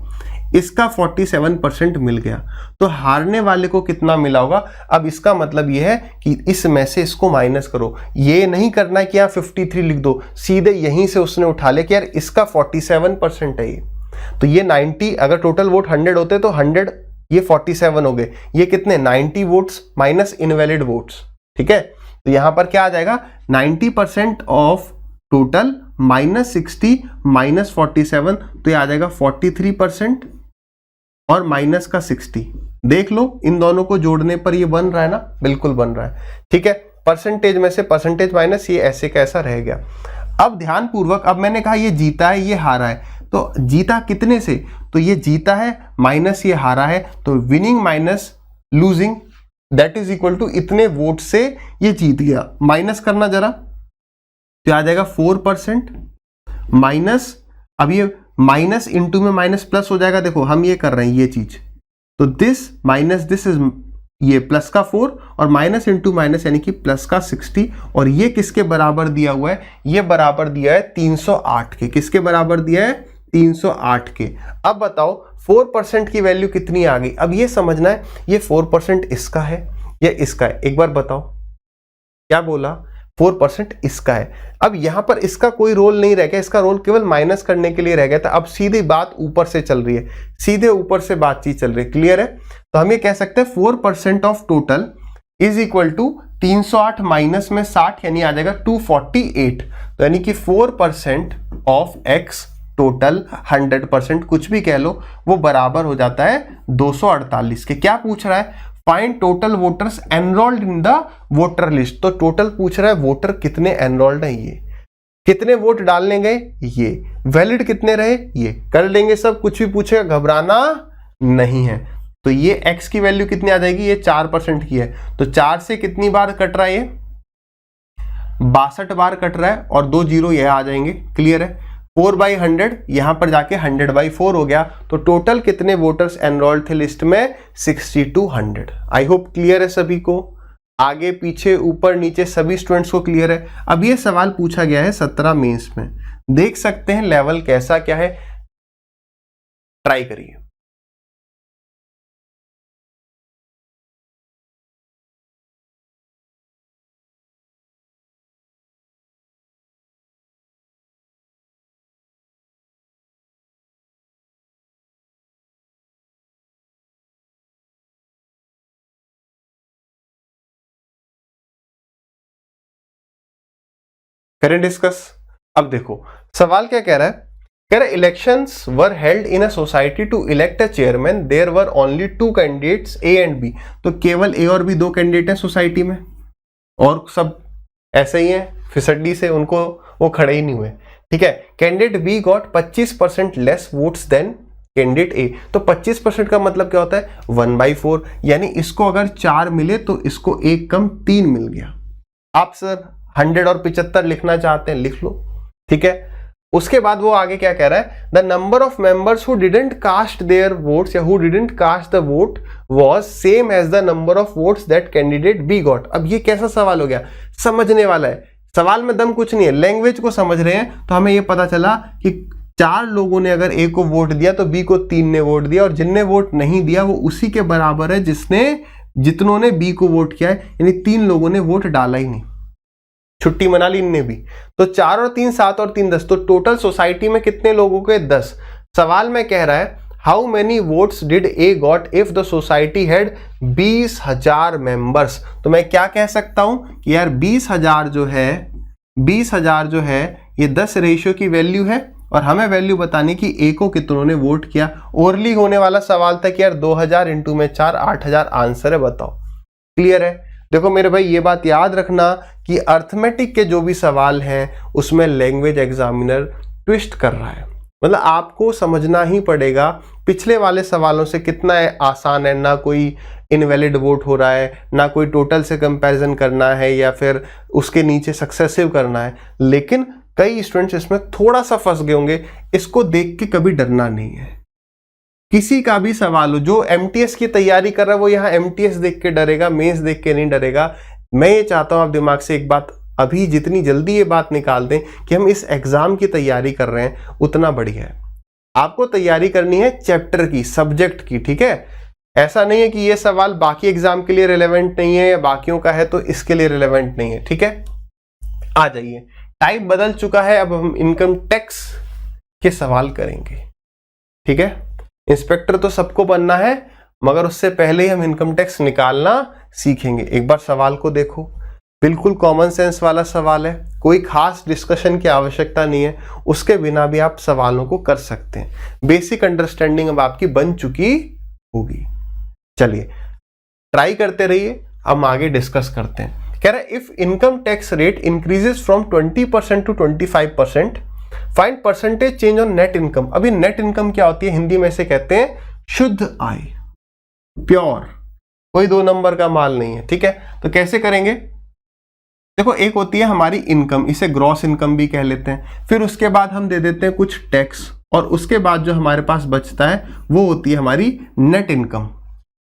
इसका 47% मिल गया, तो हारने वाले को कितना मिला होगा? अब इसका मतलब यह है कि इसमें से इसको माइनस करो। ये नहीं करना है कि यहाँ 53 लिख दो, सीधे यहीं से उसने उठा लिया कि यार इसका 47% है ये, तो ये 90, अगर टोटल वोट 100 होते तो 100 ये 47 हो गए, ये कितने 90 वोट्स माइनस इनवैलिड वोट्स, ठीक है। तो यहां पर क्या आ जाएगा 90% ऑफ टोटल माइनस 60 माइनस 47, तो ये आ जाएगा 43% और माइनस का 60। देख लो इन दोनों को जोड़ने पर ये बन रहा है ना, बिल्कुल बन रहा है, ठीक है। परसेंटेज में से परसेंटेज माइनस, ये ऐसे कैसा रह गया। अब ध्यान पूर्वक, अब मैंने कहा ये जीता है ये हारा है, तो जीता कितने से, तो ये जीता है माइनस ये हारा है, तो winning minus losing that is equal to इतने वोट से ये जीत गया। माइनस करना जरा, तो आ जाएगा 4% माइनस, अब ये माइनस इंटू में माइनस प्लस हो जाएगा। देखो हम ये कर रहे हैं ये चीज, तो दिस माइनस दिस इज ये प्लस का 4 और माइनस इंटू माइनस यानी कि प्लस का 60, और ये किसके बराबर दिया हुआ है, ये बराबर दिया है 308 के। किसके बराबर दिया है 308 के। अब बताओ 4% की वैल्यू कितनी आ गई। अब ये समझना है ये 4% इसका है या इसका है, एक बार बताओ क्या बोला, 4% इसका है। अब यहां पर इसका कोई रोल नहीं रह गया, इसका रोल केवल माइनस करने के लिए रह गया था। अब सीधी बात ऊपर से चल रही है, सीधे ऊपर से बातचीत चल रही है, क्लियर है। तो हम ये कह सकते हैं 4% of total is equal to 308 minus में 60 यानी आ जाएगा 248। तो यानी कि 4% ऑफ एक्स टोटल 100% कुछ भी कह लो, वो बराबर हो जाता है 248 के। क्या पूछ रहा है, find total voters enrolled in the voter list. तो टोटल पूछ रहा है वोटर कितने एनरोल्ड हैं, ये कितने वोट डालने गए, ये वैलिड कितने रहे, ये कर लेंगे सब, कुछ भी पूछेगा घबराना नहीं है। तो ये x की वैल्यू कितनी आ जाएगी, ये 4% की है, तो 4 से कितनी बार कट रहा है, ये 62 बार कट रहा है, और 2 जीरो ये आ जाएंगे, क्लियर है। 4/100 यहां पर जाके 100/4 हो गया। तो टोटल कितने वोटर्स एनरोल्ड थे लिस्ट में, 6200। आई होप क्लियर है सभी को, आगे पीछे ऊपर नीचे सभी स्टूडेंट्स को क्लियर है। अब ये सवाल पूछा गया है 17 मेंस में, देख सकते हैं लेवल कैसा क्या है, ट्राई करिए। करें डिस्कस। अब देखो सवाल क्या कह रहा है, कह रहा है elections were held in a society to elect a chairman, there were only 2 candidates A and B. तो केवल ए और बी 2 कैंडिडेट हैं सोसाइटी में, और सब ऐसे ही हैं फिसड्डी से, उनको वो खड़े ही नहीं हुए, ठीक है। Candidate B got 25% less votes than candidate A. तो 25% का मतलब क्या होता है 1/4, यानी इसको अगर 4 मिले तो इसको 1 कम 3 मिल गया। आप सर 100 और 75 लिखना चाहते हैं लिख लो, ठीक है। उसके बाद वो आगे क्या कह रहा है, the number of members who didn't cast their votes या who didn't cast the vote was same as the number of votes that candidate B got. अब ये कैसा सवाल हो गया, समझने वाला है, सवाल में दम कुछ नहीं है, लैंग्वेज को समझ रहे हैं। तो हमें ये पता चला कि 4 लोगों ने अगर ए को वोट दिया तो बी को 3 ने वोट दिया, और जिनने वोट नहीं दिया वो उसी के बराबर है जितनों ने बी को वोट किया है, यानी 3 लोगों ने वोट डाला ही नहीं, छुट्टी मना ली इनने भी। तो 4 और 3 7 और 3 10, तो टोटल सोसाइटी में कितने लोगों के 10। सवाल में कह रहा है how many votes did a got if the society had 20,000 members. तो मैं क्या कह सकता हूं कि यार 20,000 जो है ये 10 रेशियो की वैल्यू है, और हमें वैल्यू बतानी कि ए को कितनों ने वोट किया। ओरली होने वाला सवाल था कि यार 2000 इंटू में 4 8000 आंसर है, बताओ क्लियर है। देखो मेरे भाई ये बात याद रखना कि अर्थमेटिक के जो भी सवाल हैं उसमें लैंग्वेज एग्जामिनर ट्विस्ट कर रहा है, मतलब आपको समझना ही पड़ेगा पिछले वाले सवालों से कितना है आसान है, ना कोई इनवैलिड वोट हो रहा है, ना कोई टोटल से कंपैरिजन करना है या फिर उसके नीचे सक्सेसिव करना है। लेकिन कई स्टूडेंट्स इसमें थोड़ा सा फंस गए होंगे, इसको देख के कभी डरना नहीं है। किसी का भी सवाल हो, जो एमटीएस की तैयारी कर रहा है वो यहाँ एमटीएस देख के डरेगा, मेंस देख के नहीं डरेगा। मैं ये चाहता हूं आप दिमाग से एक बात अभी जितनी जल्दी ये बात निकाल दें कि हम इस एग्जाम की तैयारी कर रहे हैं उतना बढ़िया है। आपको तैयारी करनी है चैप्टर की, सब्जेक्ट की, ठीक है। ऐसा नहीं है कि ये सवाल बाकी एग्जाम के लिए रिलेवेंट नहीं है या बाकियों का है तो इसके लिए रिलेवेंट नहीं है, ठीक है। आ जाइए, टाइप बदल चुका है, अब हम इनकम टैक्स के सवाल करेंगे, ठीक है। इंस्पेक्टर तो सबको बनना है, मगर उससे पहले ही हम इनकम टैक्स निकालना सीखेंगे। एक बार सवाल को देखो, बिल्कुल कॉमन सेंस वाला सवाल है, कोई खास डिस्कशन की आवश्यकता नहीं है, उसके बिना भी आप सवालों को कर सकते हैं। बेसिक अंडरस्टैंडिंग अब आपकी बन चुकी होगी। चलिए ट्राई करते रहिए, हम आगे डिस्कस करते हैं। कह रहा है if income tax rate increases from 20% to 25%, find percentage change on net income. अभी नेट इनकम क्या होती है, हिंदी में से कहते हैं शुद्ध आय, प्योर, कोई दो नंबर का माल नहीं है, ठीक है। तो कैसे करेंगे, देखो एक होती है हमारी इनकम, इसे ग्रॉस इनकम भी कह लेते हैं, फिर उसके बाद हम दे देते हैं कुछ टैक्स, और उसके बाद जो हमारे पास बचता है वो होती है हमारी नेट इनकम।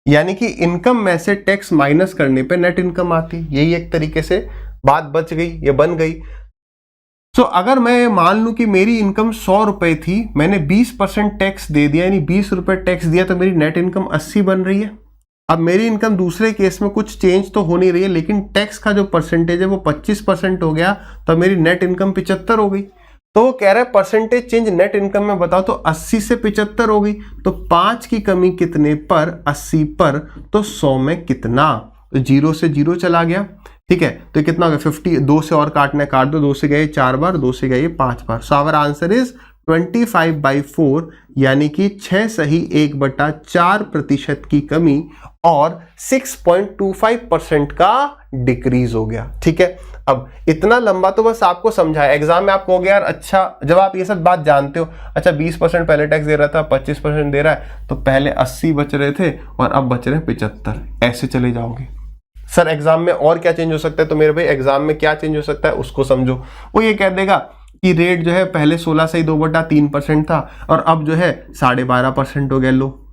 यानी कि इनकम में से टैक्स माइनस करने पे नेट इनकम आती है। यही एक तरीके से बात बच गई, ये बन गई। तो अगर मैं मान लूं कि मेरी इनकम 100 रुपए थी, मैंने 20% टैक्स दे दिया, यानी 20 रुपए टैक्स दिया, तो मेरी नेट इनकम 80 बन रही है। अब मेरी इनकम दूसरे केस में कुछ चेंज तो हो नहीं रही है, लेकिन टैक्स का जो परसेंटेज है वो 25% हो गया, तो मेरी नेट इनकम 75 हो गई। तो वो कह रहा है परसेंटेज चेंज नेट इनकम में बताओ, तो 80 से 75 हो गई, तो 5 की कमी कितने पर, 80 पर, तो 100 में कितना, तो 0 से 0 चला गया, ठीक है। तो कितना हो गया 50, 2 से और काटना है, काट दो, 2 से गए 4 बार, 2 से गए 5 बार। सो आवर आंसर इज 25/4, यानी कि 6 सही 1/4% की कमी और 6.25% का डिक्रीज हो गया, ठीक है। अब इतना लंबा तो बस आपको समझाया, एग्जाम में आप कहोगे यार अच्छा, जब आप ये सब बात जानते हो, अच्छा 20% पहले टैक्स दे रहा था, 25% दे रहा है, तो पहले 80 बच रहे थे और अब बच रहे हैं 75, ऐसे चले जाओगे। सर एग्जाम में और क्या चेंज हो सकता है, तो मेरे भाई एग्जाम में क्या चेंज हो सकता है उसको समझो। वो ये कह देगा कि रेट जो है पहले 16 से 2/3% था और अब जो है 12.5% हो गया। लो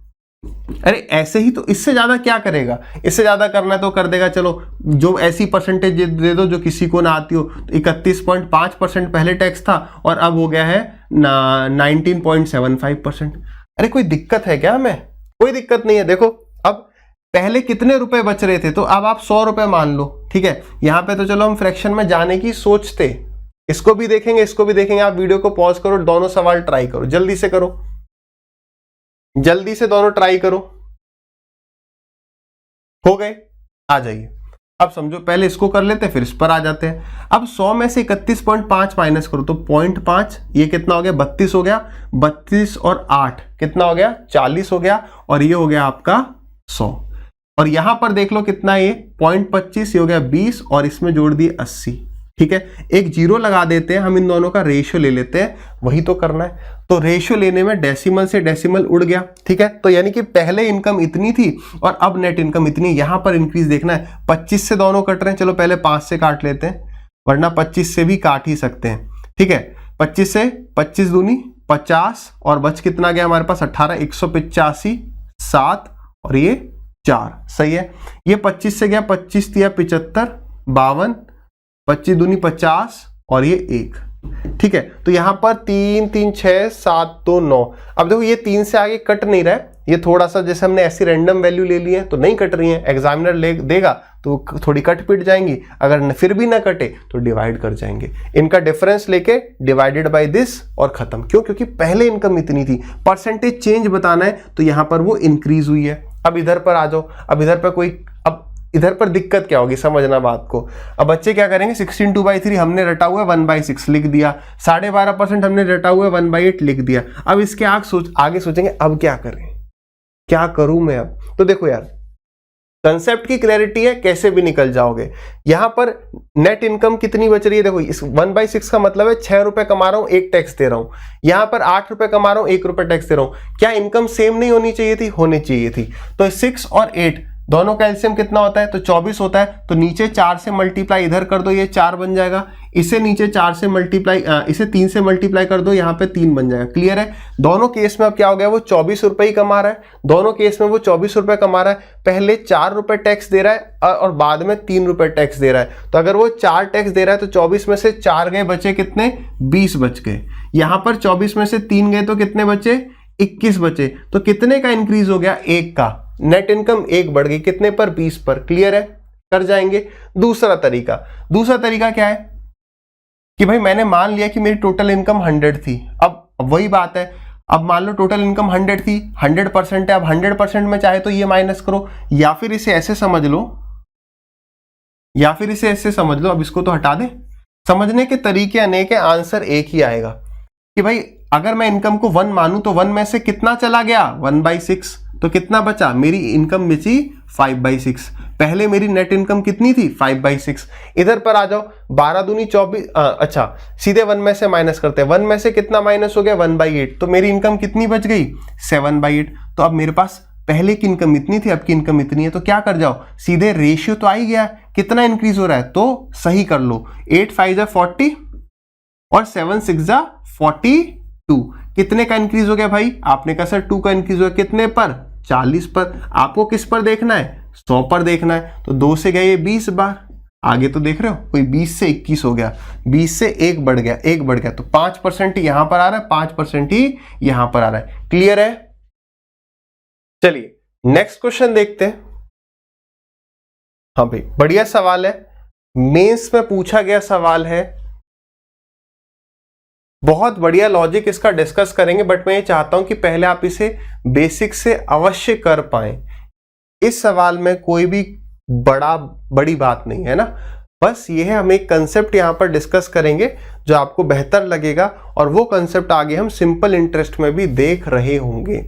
अरे ऐसे ही, तो इससे ज्यादा क्या करेगा, इससे ज्यादा करना तो कर देगा, चलो जो ऐसी परसेंटेज दे दो जो किसी को ना आती हो। तो 31.5% पहले टैक्स था और अब हो गया है 19.75%। अरे कोई दिक्कत है क्या हमें, कोई दिक्कत नहीं है। देखो अब पहले कितने रुपए बच रहे थे, तो अब आप 100 रुपए मान लो, ठीक है। यहां पे तो चलो हम फ्रैक्शन में जाने की सोचते, इसको भी देखेंगे, इसको भी देखेंगे। आप वीडियो को पॉज करो, दोनों सवाल ट्राई करो, जल्दी से करो, जल्दी से दोनों ट्राई करो। हो गए, आ जाइए। अब समझो पहले इसको कर लेते हैं, फिर इस पर आ जाते हैं। अब 100 में से 31.5 माइनस करो, तो 0.5, ये कितना हो गया 32 हो गया, 32 और 8 कितना हो गया 40 हो गया, और ये हो गया आपका 100। और यहां पर देख लो कितना, ये 0.25, ये हो गया 20, और इसमें जोड़ दिए 80, ठीक है। एक जीरो लगा देते हैं, हम इन दोनों का रेशियो ले लेते हैं, वही तो करना है। तो रेशियो लेने में डेसिमल से डेसिमल उड़ गया, ठीक है। तो यानी कि पहले इनकम इतनी थी और अब नेट इनकम इतनी, यहां पर इंक्रीज देखना है। 25 से दोनों कट रहे हैं, चलो पहले 5 से काट लेते हैं, वरना 25 से भी काट ही सकते हैं, ठीक है। 25 से 25 दूनी 50, और बच कितना गया हमारे पास 18, 185, 7 और ये 4, सही है। ये 25 से गया 25 दिया 75, 52, 25 दूनी 50 और ये 1, ठीक है। तो यहां पर 3 3 6 7 2 9। अब देखो ये 3 से आगे कट नहीं रहा है, ये थोड़ा सा जैसे हमने ऐसी रैंडम वैल्यू ले ली है तो नहीं कट रही है, एग्जामिनर ले देगा तो थोड़ी कट पिट जाएंगी, अगर फिर भी ना कटे तो डिवाइड कर जाएंगे। इनका डिफरेंस लेके डिवाइडेड बाय दिस और खत्म। क्यों, क्योंकि पहले इनकम इतनी थी, परसेंटेज चेंज बताना है तो यहां पर वो इंक्रीज हुई है। अब इधर पर आ जाओ, अब इधर पर कोई, अब इधर पर दिक्कत क्या होगी समझना बात को। अब बच्चे क्या करेंगे, 16/2/3 हमने रटा हुआ है 1/6 लिख दिया, 12.5% हमने रटा हुआ है 1/8 लिख दिया। अब इसके आगे सोचेंगे अब क्या करें, क्या करूं मैं अब। तो देखो यार, कंसेप्ट की क्लैरिटी है, कैसे भी निकल जाओगे। यहां पर नेट इनकम कितनी बच रही है, देखो इस 1/6 का मतलब है 6 रुपए कमा रहा हूं, 1 टैक्स दे रहा हूं। यहां पर 8 रुपए कमा रहा हूं, 1 रुपए टैक्स दे रहा हूं। क्या इनकम सेम नहीं होनी चाहिए थी, होनी चाहिए थी। तो 6 और 8 दोनों का एलसीएम कितना होता है, तो 24 होता है। तो नीचे 4 से मल्टीप्लाई इधर कर दो, ये 4 बन जाएगा। इसे नीचे 4 से मल्टीप्लाई, इसे 3 से मल्टीप्लाई कर दो, यहाँ पे 3 बन जाएगा। क्लियर है। दोनों केस में अब क्या हो गया, वो 24 रुपए ही कमा रहा है, दोनों केस में वो 24 रुपए कमा रहा है। पहले 4 रुपए टैक्स दे रहा है और बाद में 3 रुपए टैक्स दे रहा है। तो अगर वो 4 टैक्स दे रहा है तो 24 में से 4 गए, बचे कितने, 20 बच गए। यहां पर 24 में से 3 गए तो कितने बचे, 21 बचे। तो कितने का इंक्रीज हो गया, 1 का। नेट इनकम 1 बढ़ गई, कितने पर, 20 पर। क्लियर है, कर जाएंगे। दूसरा तरीका क्या है कि भाई मैंने मान लिया कि मेरी टोटल इनकम 100 थी। अब वही बात है, अब मान लो टोटल इनकम 100 थी, 100% है, अब 100% में चाहे तो ये माइनस करो, या फिर इसे ऐसे समझ लो, या फिर इसे ऐसे समझ लो, अब इसको तो हटा दें। समझने के तरीके अनेक है, आंसर एक ही आएगा कि भाई अगर मैं इनकम को 1 मानूं तो 1 में से कितना चला गया, 1/6, तो कितना बचा, मेरी इनकम बची 5/6। पहले मेरी नेट इनकम कितनी थी, 5/6। इधर पर आ जाओ, 12 दूनी 24, अच्छा सीधे 1 में से माइनस करते हैं, 1 में से कितना माइनस हो गया, 1/8, तो मेरी इनकम कितनी बच गई, 7/8। तो अब मेरे पास पहले की इनकम इतनी थी, अब की इनकम इतनी है, तो क्या कर जाओ, सीधे रेशियो तो आ ही गया, कितना इंक्रीज हो रहा है, तो सही कर लो, 8 5 जा 40 और 7 6 जा 42। कितने का इंक्रीज हो गया भाई, आपने कहा सर 2 का इंक्रीज हो गया, कितने पर, 40 पर। आपको किस पर देखना है, 100 पर देखना है, तो 2 से गए 20 बार, आगे तो देख रहे हो, कोई 20 से 21 हो गया, 20 से 1 बढ़ गया, 1 बढ़ गया, तो 5% ही यहां पर आ रहा है, 5% ही यहां पर आ रहा है। क्लियर है? चलिए नेक्स्ट क्वेश्चन देखते हैं। हाँ भाई बढ़िया सवाल है, मेंस में पूछा गया सवाल है, बहुत बढ़िया लॉजिक इसका डिस्कस करेंगे, बट मैं ये चाहता हूं कि पहले आप इसे बेसिक से अवश्य कर पाएं। इस सवाल में कोई भी बड़ी बात नहीं है ना, बस ये है हम एक कंसेप्ट यहां पर डिस्कस करेंगे जो आपको बेहतर लगेगा, और वो कंसेप्ट आगे हम सिंपल इंटरेस्ट में भी देख रहे होंगे।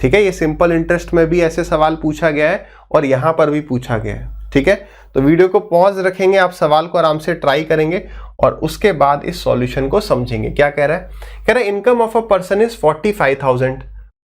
ठीक है, ये सिंपल इंटरेस्ट में भी ऐसे सवाल पूछा गया है और यहां पर भी पूछा गया है। ठीक है, तो वीडियो को पॉज रखेंगे, आप सवाल को आराम से ट्राई करेंगे और उसके बाद इस सॉल्यूशन को समझेंगे। क्या कह रहा है, कह रहा है income of a person is 45,000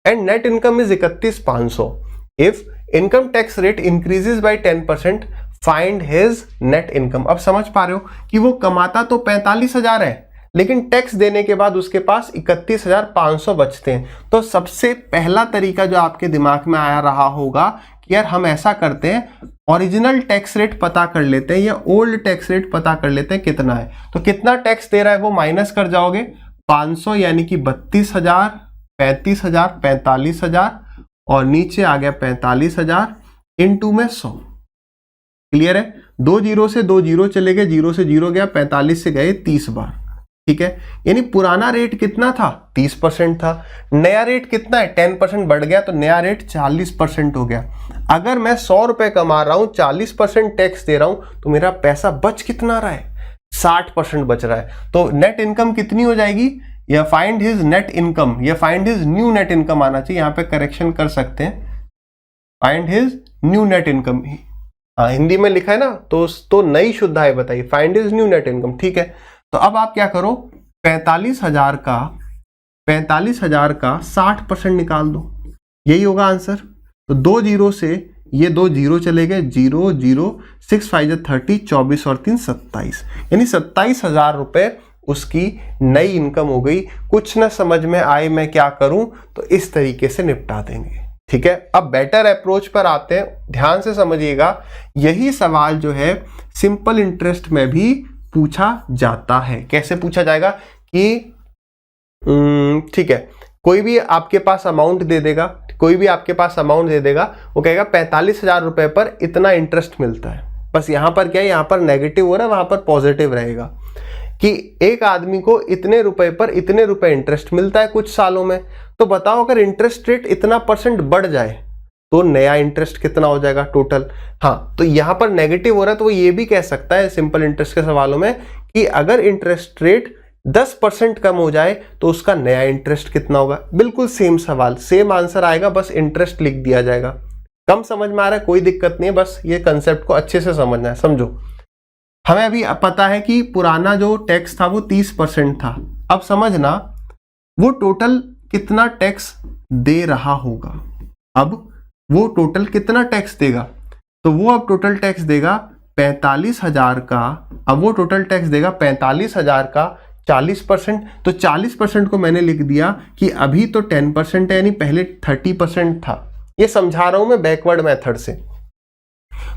and net income is 31,500। If income tax rate increases by 10%, find his net income. अब समझ पा रहे हो कि वो कमाता तो 45,000 है, लेकिन टैक्स देने के बाद उसके पास 31,500 बचते हैं। तो सबसे पहला तरीका जो आपके दिमाग में आया रहा होगा कि यार हम ऐसा करते हैं, ओरिजिनल टैक्स रेट पता कर लेते हैं या ओल्ड टैक्स रेट पता कर लेते हैं कितना है। तो कितना टैक्स दे रहा है वो माइनस कर जाओगे, 500 यानी कि 32,000, 35,000, 45,000 और नीचे आ गया 45,000 इनटू में 100। क्लियर है, 2 जीरो से 2 जीरो चले गए, 0 से 0 गया, 45 से गए 30 बार। ठीक है, यानी पुराना रेट कितना था, 30% था, नया रेट कितना है, 10% बढ़ गया, तो नया रेट 40% हो गया। अगर मैं 100 रुपए कमा रहा हूं, 40% टैक्स दे रहा हूं, तो मेरा पैसा बच कितना रहा है, 60% बच रहा है। तो नेट इनकम कितनी हो जाएगी, या फाइंड हिज नेट इनकम, या find his new net income आना चाहिए, यहां पे करेक्शन कर सकते हैं, find his new net income. हाँ हिंदी में लिखा है ना, तो नई शुद्ध आय बताइए, find his new net income. ठीक है, तो अब आप क्या करो, 45,000 का 60% निकाल दो, यही होगा आंसर। तो 2 जीरो से ये 2 जीरो चले गए, 0 0 6 5 30, 24 और 3 27, यानी 27,000 रुपए उसकी नई इनकम हो गई। कुछ ना समझ में आए मैं क्या करूं, तो इस तरीके से निपटा देंगे। ठीक है, अब बेटर अप्रोच पर आते हैं, ध्यान से समझिएगा। यही सवाल जो है सिंपल इंटरेस्ट में भी पूछा जाता है। कैसे पूछा जाएगा कि ठीक है, कोई भी आपके पास अमाउंट दे देगा, वो कहेगा 45,000 रुपए पर इतना इंटरेस्ट मिलता है। बस यहां पर क्या है, यहां पर नेगेटिव हो रहा है, वहां पर पॉजिटिव रहेगा कि एक आदमी को इतने रुपए पर इतने रुपए इंटरेस्ट मिलता है कुछ सालों में। तो बताओ अगर इंटरेस्ट रेट इतना % बढ़ जाए तो नया इंटरेस्ट कितना हो जाएगा टोटल। हाँ, तो यहां पर नेगेटिव हो रहा है, तो वो ये भी कह सकता है सिंपल इंटरेस्ट के सवालों में कि अगर इंटरेस्ट रेट 10% कम हो जाए तो उसका नया इंटरेस्ट कितना होगा। बिल्कुल सेम सवाल, सेम आंसर आएगा, बस इंटरेस्ट लिख दिया जाएगा। कम समझ में आ रहा है, कोई दिक्कत नहीं है, बस ये कंसेप्ट को अच्छे से समझना है। समझो, हमें अभी पता है कि पुराना जो टैक्स था वो 30% था। अब समझना वो टोटल कितना टैक्स दे रहा होगा। अब वो टोटल कितना टैक्स देगा, तो वो अब टोटल टैक्स देगा 45,000 का। अब वो टोटल टैक्स देगा 45,000 का 40%। तो 40% को मैंने लिख दिया कि अभी तो 10% है, यानी पहले 30% था। ये समझा रहा हूं मैं बैकवर्ड मेथड से।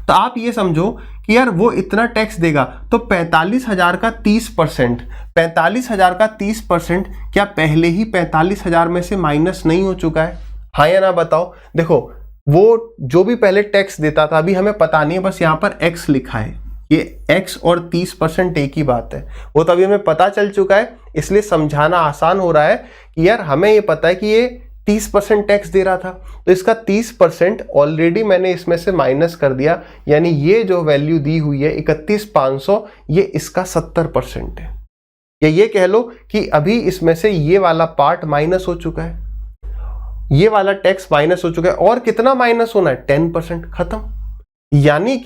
तो आप ये समझो कि यार वो इतना टैक्स देगा, तो 45,000 का 30%, 45,000 का 30% क्या पहले ही 45,000 में से माइनस नहीं हो चुका है? हाँ या ना बताओ। देखो वो जो भी पहले टैक्स देता था, अभी हमें पता नहीं है, बस यहां पर x लिखा है। ये x और 30% एक ही बात है। वो तो अभी हमें पता चल चुका है, इसलिए समझाना आसान हो रहा है कि यार हमें ये पता है कि ये 30% टैक्स दे रहा था, तो इसका 30% ऑलरेडी मैंने इसमें से माइनस कर दिया, यानी ये जो वैल्यू दी हुई है 31,500, ये इसका 70% है। या ये कह लो कि अभी इसमें से ये वाला पार्ट माइनस हो चुका है, ये वाला टैक्स माइनस हो चुका है, और कितना माइनस होना है? 10%। खत्म। यानी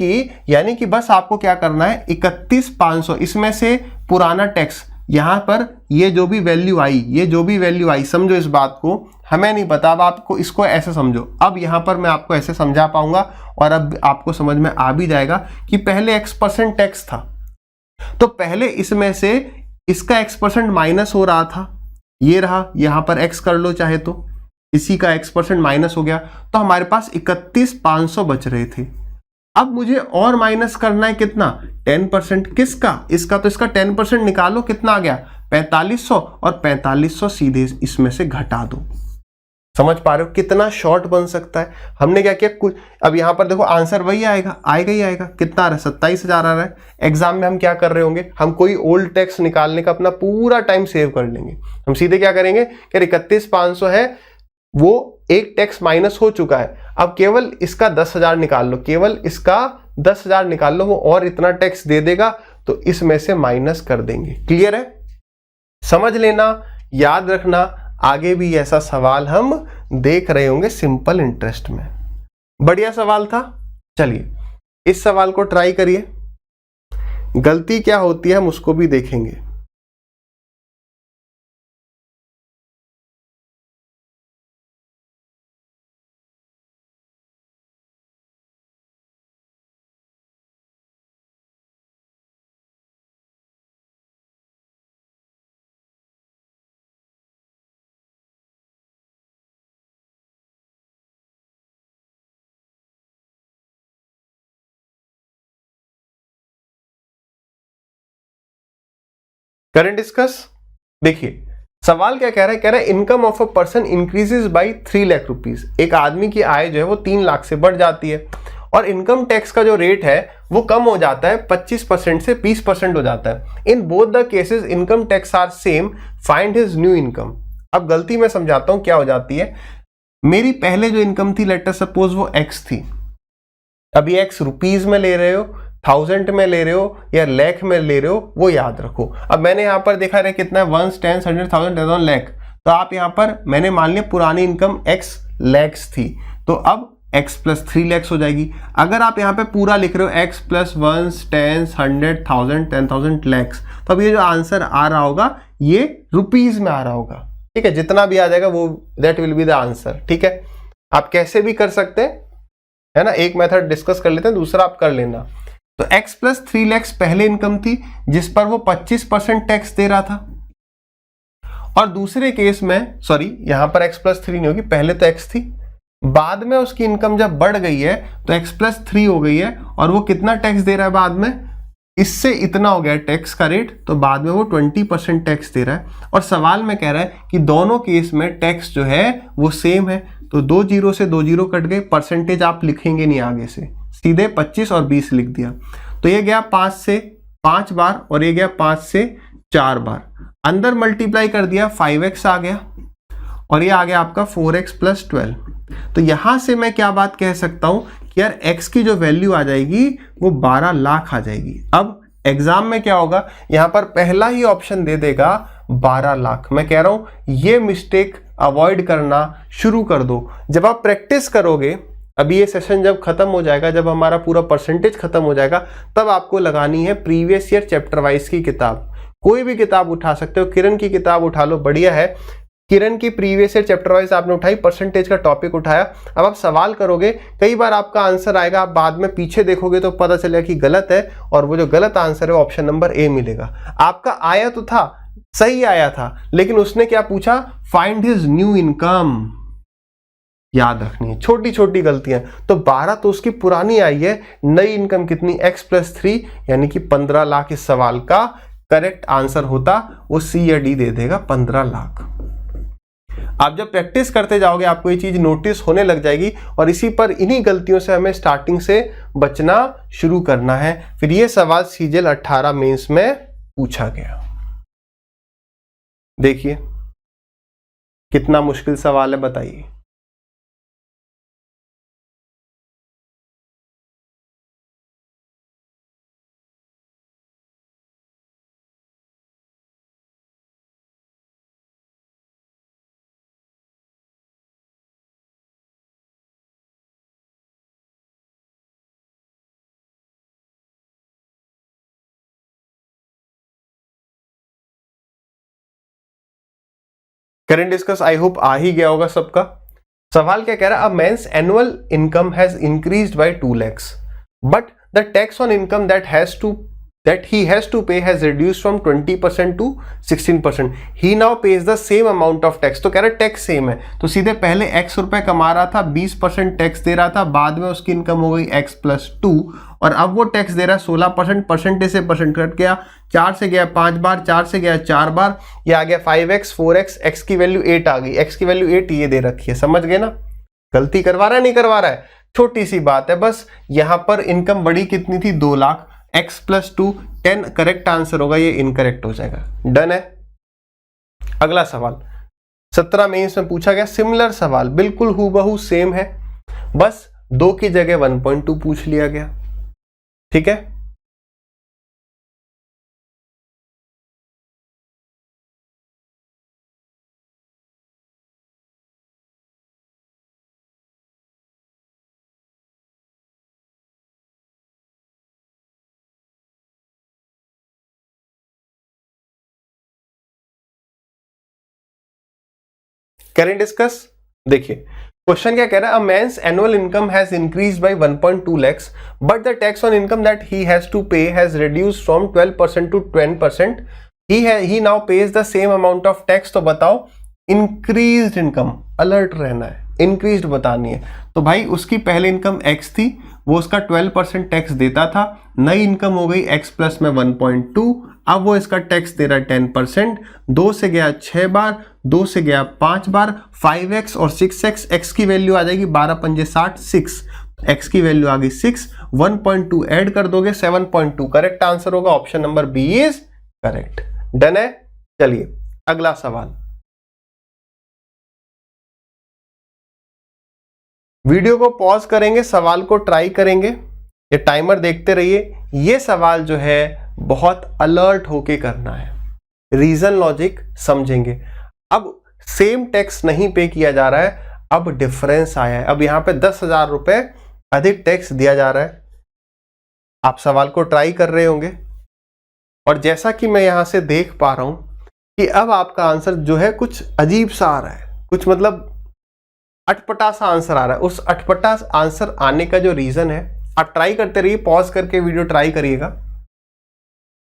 कि बस आपको क्या करना है, 31,500 इसमें से पुराना टैक्स, यहां पर ये जो भी वैल्यू आई, समझो इस बात को, हमें नहीं पता, अब आपको इसको ऐसे समझो। अब यहां पर मैं आपको ऐसे समझा पाऊंगा और अब आपको समझ में आ भी जाएगा कि पहले x% टैक्स था, तो पहले इसमें से इसका x% माइनस हो रहा था, ये रहा, यहां पर x कर लो चाहे तो, इसी का x% माइनस हो गया, तो हमारे पास 31,500 बच रहे थे। अब मुझे और माइनस करना है कितना? 10%। किसका? इसका। तो इसका 10% निकालो, कितना आ गया? 4500, और 4500 सीधे इसमें से घटा दो। समझ पा रहे हो कितना शॉर्ट बन सकता है? हमने क्या किया, कुछ अब यहां पर देखो आंसर वही आएगा ही आएगा। कितना आ रहा है? 27,000 आ रहा है। एग्जाम में हम क्या कर रहे होंगे, हम कोई ओल्ड टैक्स निकालने का अपना पूरा टाइम सेव कर लेंगे। हम सीधे क्या करेंगे कि 31,500 है, वो एक टैक्स माइनस हो चुका है, अब केवल इसका 10,000 निकाल लो, केवल इसका 10,000 निकाल लो, वो और इतना टैक्स दे देगा, तो इसमें से माइनस कर देंगे। क्लियर है? समझ लेना, याद रखना, आगे भी ऐसा सवाल हम देख रहे होंगे सिंपल इंटरेस्ट में। बढ़िया सवाल था। चलिए इस सवाल को ट्राई करिए, गलती क्या होती है हम उसको भी देखेंगे। करें डिस्कस। देखिए सवाल क्या कह रहा है, कह रहा है income of a person increases by 3 lakh rupees. एक आदमी की आय जो है वो 3 लाख से बढ़ जाती है, और इनकम टैक्स का जो रेट है वो कम हो जाता है, 25% से 20% हो जाता है। In both the cases income tax are same, find his new income. अब गलती मैं समझाता हूं क्या हो जाती है। मेरी पहले जो इनकम थी, लेट अस सपोज वो x थी, अभी x रुपीज में ले रहे हो, 1000 में ले रहे हो या लाख में ले रहे हो, वो याद रखो। अब मैंने यहां पर देखा रहे कितना है, 1 10 100 1000 10 लाख, तो आप यहां पर मैंने मान लिया पुरानी इनकम x लैक्स थी, तो अब x प्लस 3 लैक्स हो जाएगी। अगर आप यहाँ पे पूरा लिख रहे हो x प्लस 1 10 100 1000 10,000 लैक्स, तो अब ये जो आंसर आ रहा होगा ये रुपीज में आ रहा होगा। ठीक है, जितना भी आ जाएगा वो that will be the answer. ठीक है, आप कैसे भी कर सकते हैं, है ना। एक मेथड डिस्कस कर लेते हैं, दूसरा आप कर लेना। तो x प्लस 3 लैक्स पहले इनकम थी जिस पर वो 25% टैक्स दे रहा था, और दूसरे केस में, सॉरी यहां पर x प्लस 3 नहीं होगी, पहले तो x थी, बाद में उसकी इनकम जब बढ़ गई है तो x प्लस 3 हो गई है, और वो कितना टैक्स दे रहा है बाद में, इससे इतना हो गया टैक्स का रेट, तो बाद में वो 20% टैक्स दे रहा है। और सवाल में कह रहा है कि दोनों केस में टैक्स जो है वो सेम है, तो 2 जीरो से 2 जीरो कट गए, परसेंटेज आप लिखेंगे नहीं आगे से, सीधे 25 और 20 लिख दिया। तो ये गया 5 से 5 बार और ये गया 5 से 4 बार, अंदर मल्टीप्लाई कर दिया 5x आ गया, और ये आ गया आपका 4x प्लस 12। तो यहां से मैं क्या बात कह सकता हूं कि यार x की जो वैल्यू आ जाएगी वो 12 लाख आ जाएगी। अब एग्जाम में क्या होगा, यहां पर पहला ही ऑप्शन दे देगा 12 लाख। मैं कह रहा हूं ये मिस्टेक अवॉइड करना शुरू कर दो। जब आप प्रैक्टिस करोगे, अभी ये सेशन जब खत्म हो जाएगा, जब हमारा पूरा परसेंटेज खत्म हो जाएगा, तब आपको लगानी है प्रीवियस ईयर चैप्टर वाइज की किताब। कोई भी किताब उठा सकते हो, किरण की किताब उठा लो, बढ़िया है। किरण की प्रीवियस ईयर चैप्टर वाइज आपने उठाई, परसेंटेज का टॉपिक उठाया, अब आप सवाल करोगे, कई बार आपका आंसर आएगा, आप बाद में पीछे देखोगे तो पता चलेगा कि गलत है, और वो जो गलत आंसर है ऑप्शन नंबर ए मिलेगा। आपका आया तो था, सही आया था, लेकिन उसने क्या पूछा, फाइंड हिज न्यू इनकम। याद रखनी है, छोटी छोटी गलतियां। तो 12 तो उसकी पुरानी आई है, नई इनकम कितनी, x प्लस 3 यानी कि 15 लाख। इस सवाल का करेक्ट आंसर होता वो सी या डी दे देगा, 15 लाख। आप जब प्रैक्टिस करते जाओगे आपको ये चीज नोटिस होने लग जाएगी और इसी पर इन्हीं गलतियों से हमें स्टार्टिंग से बचना शुरू करना है। फिर ये सवाल सीजीएल 18 मेंस में पूछा गया। देखिए कितना मुश्किल सवाल है, बताइए। करेंट डिस्कस आई होप आ ही गया होगा सबका। सवाल क्या कह रहा है, a man's annual income has increased by 2 lakhs but the tax on income that he has to pay has reduced from 20% to 16%. He now pays the same amount of tax. तो कह रहा है टैक्स सेम है, तो सीधे पहले x रुपए कमा रहा था, 20% टैक्स दे रहा था, बाद में उसकी इनकम हो गई x+2 और अब वो टैक्स दे रहा है 16%, परसेंटेज से परसेंट कट गया, 4 से गया 5 बार, 4 से गया 4 बार, ये आ गया 5x 4x, x की वैल्यू 8 आ गई, x की वैल्यू 8 ये दे रखी है। समझ गए ना, गलती करवा रहा है नहीं करवा रहा है, छोटी सी बात है बस। यहां पर इनकम बड़ी कितनी थी, 2 लाख, x+2 10 करेक्ट आंसर होगा, ये इनकरेक्ट हो जाएगा। डन है। अगला सवाल 17 मेंस में पूछा गया सिमिलर सवाल, बिल्कुल हूबहू सेम है, बस 2 की जगह 1.2 पूछ लिया गया। ठीक है, करेंट डिस्कस। देखिए क्वेश्चन क्या कह रहा है, a man's annual income has increased by 1.2 lakhs but the tax on income that he has to pay has reduced from 12% to 10%. He now pays the same amount of tax. तो बताओ increased income, alert रहना है, increased बतानी है. तो भाई उसकी पहले इनकम x थी, वो उसका 12% टैक्स देता था, नई इनकम हो गई x प्लस में 1.2, अब वो इसका टैक्स दे रहा है 10%. 2 से गया 6 बार, 2 से गया 5 बार, 5x और 6x, x की वैल्यू आ जाएगी 12 पंजे 60, 6, x की वैल्यू आ गई 6, 1.2 ऐड कर दोगे 7.2. करेक्ट आंसर होगा option number B is correct. Done है. चलिए अगला सवाल. वीडियो को पॉज करेंगे, सवाल को ट्राई करेंगे, ये टाइमर देखते रहिए. ये सवाल जो है बहुत अलर्ट होके करना है, रीजन लॉजिक समझेंगे. अब सेम टैक्स नहीं पे किया जा रहा है, अब डिफरेंस आया है. अब यहां पे 10,000 रुपए अधिक टैक्स दिया जा रहा है. आप सवाल को ट्राई कर रहे होंगे और जैसा कि मैं यहां से देख पा रहा हूं कि अब आपका आंसर जो है कुछ अजीब सा आ रहा है, कुछ मतलब अटपटा सा आंसर आ रहा है. उस अटपटा आंसर आने का जो रीजन है, आप ट्राई करते रहिए, पॉज करके वीडियो ट्राई करिएगा.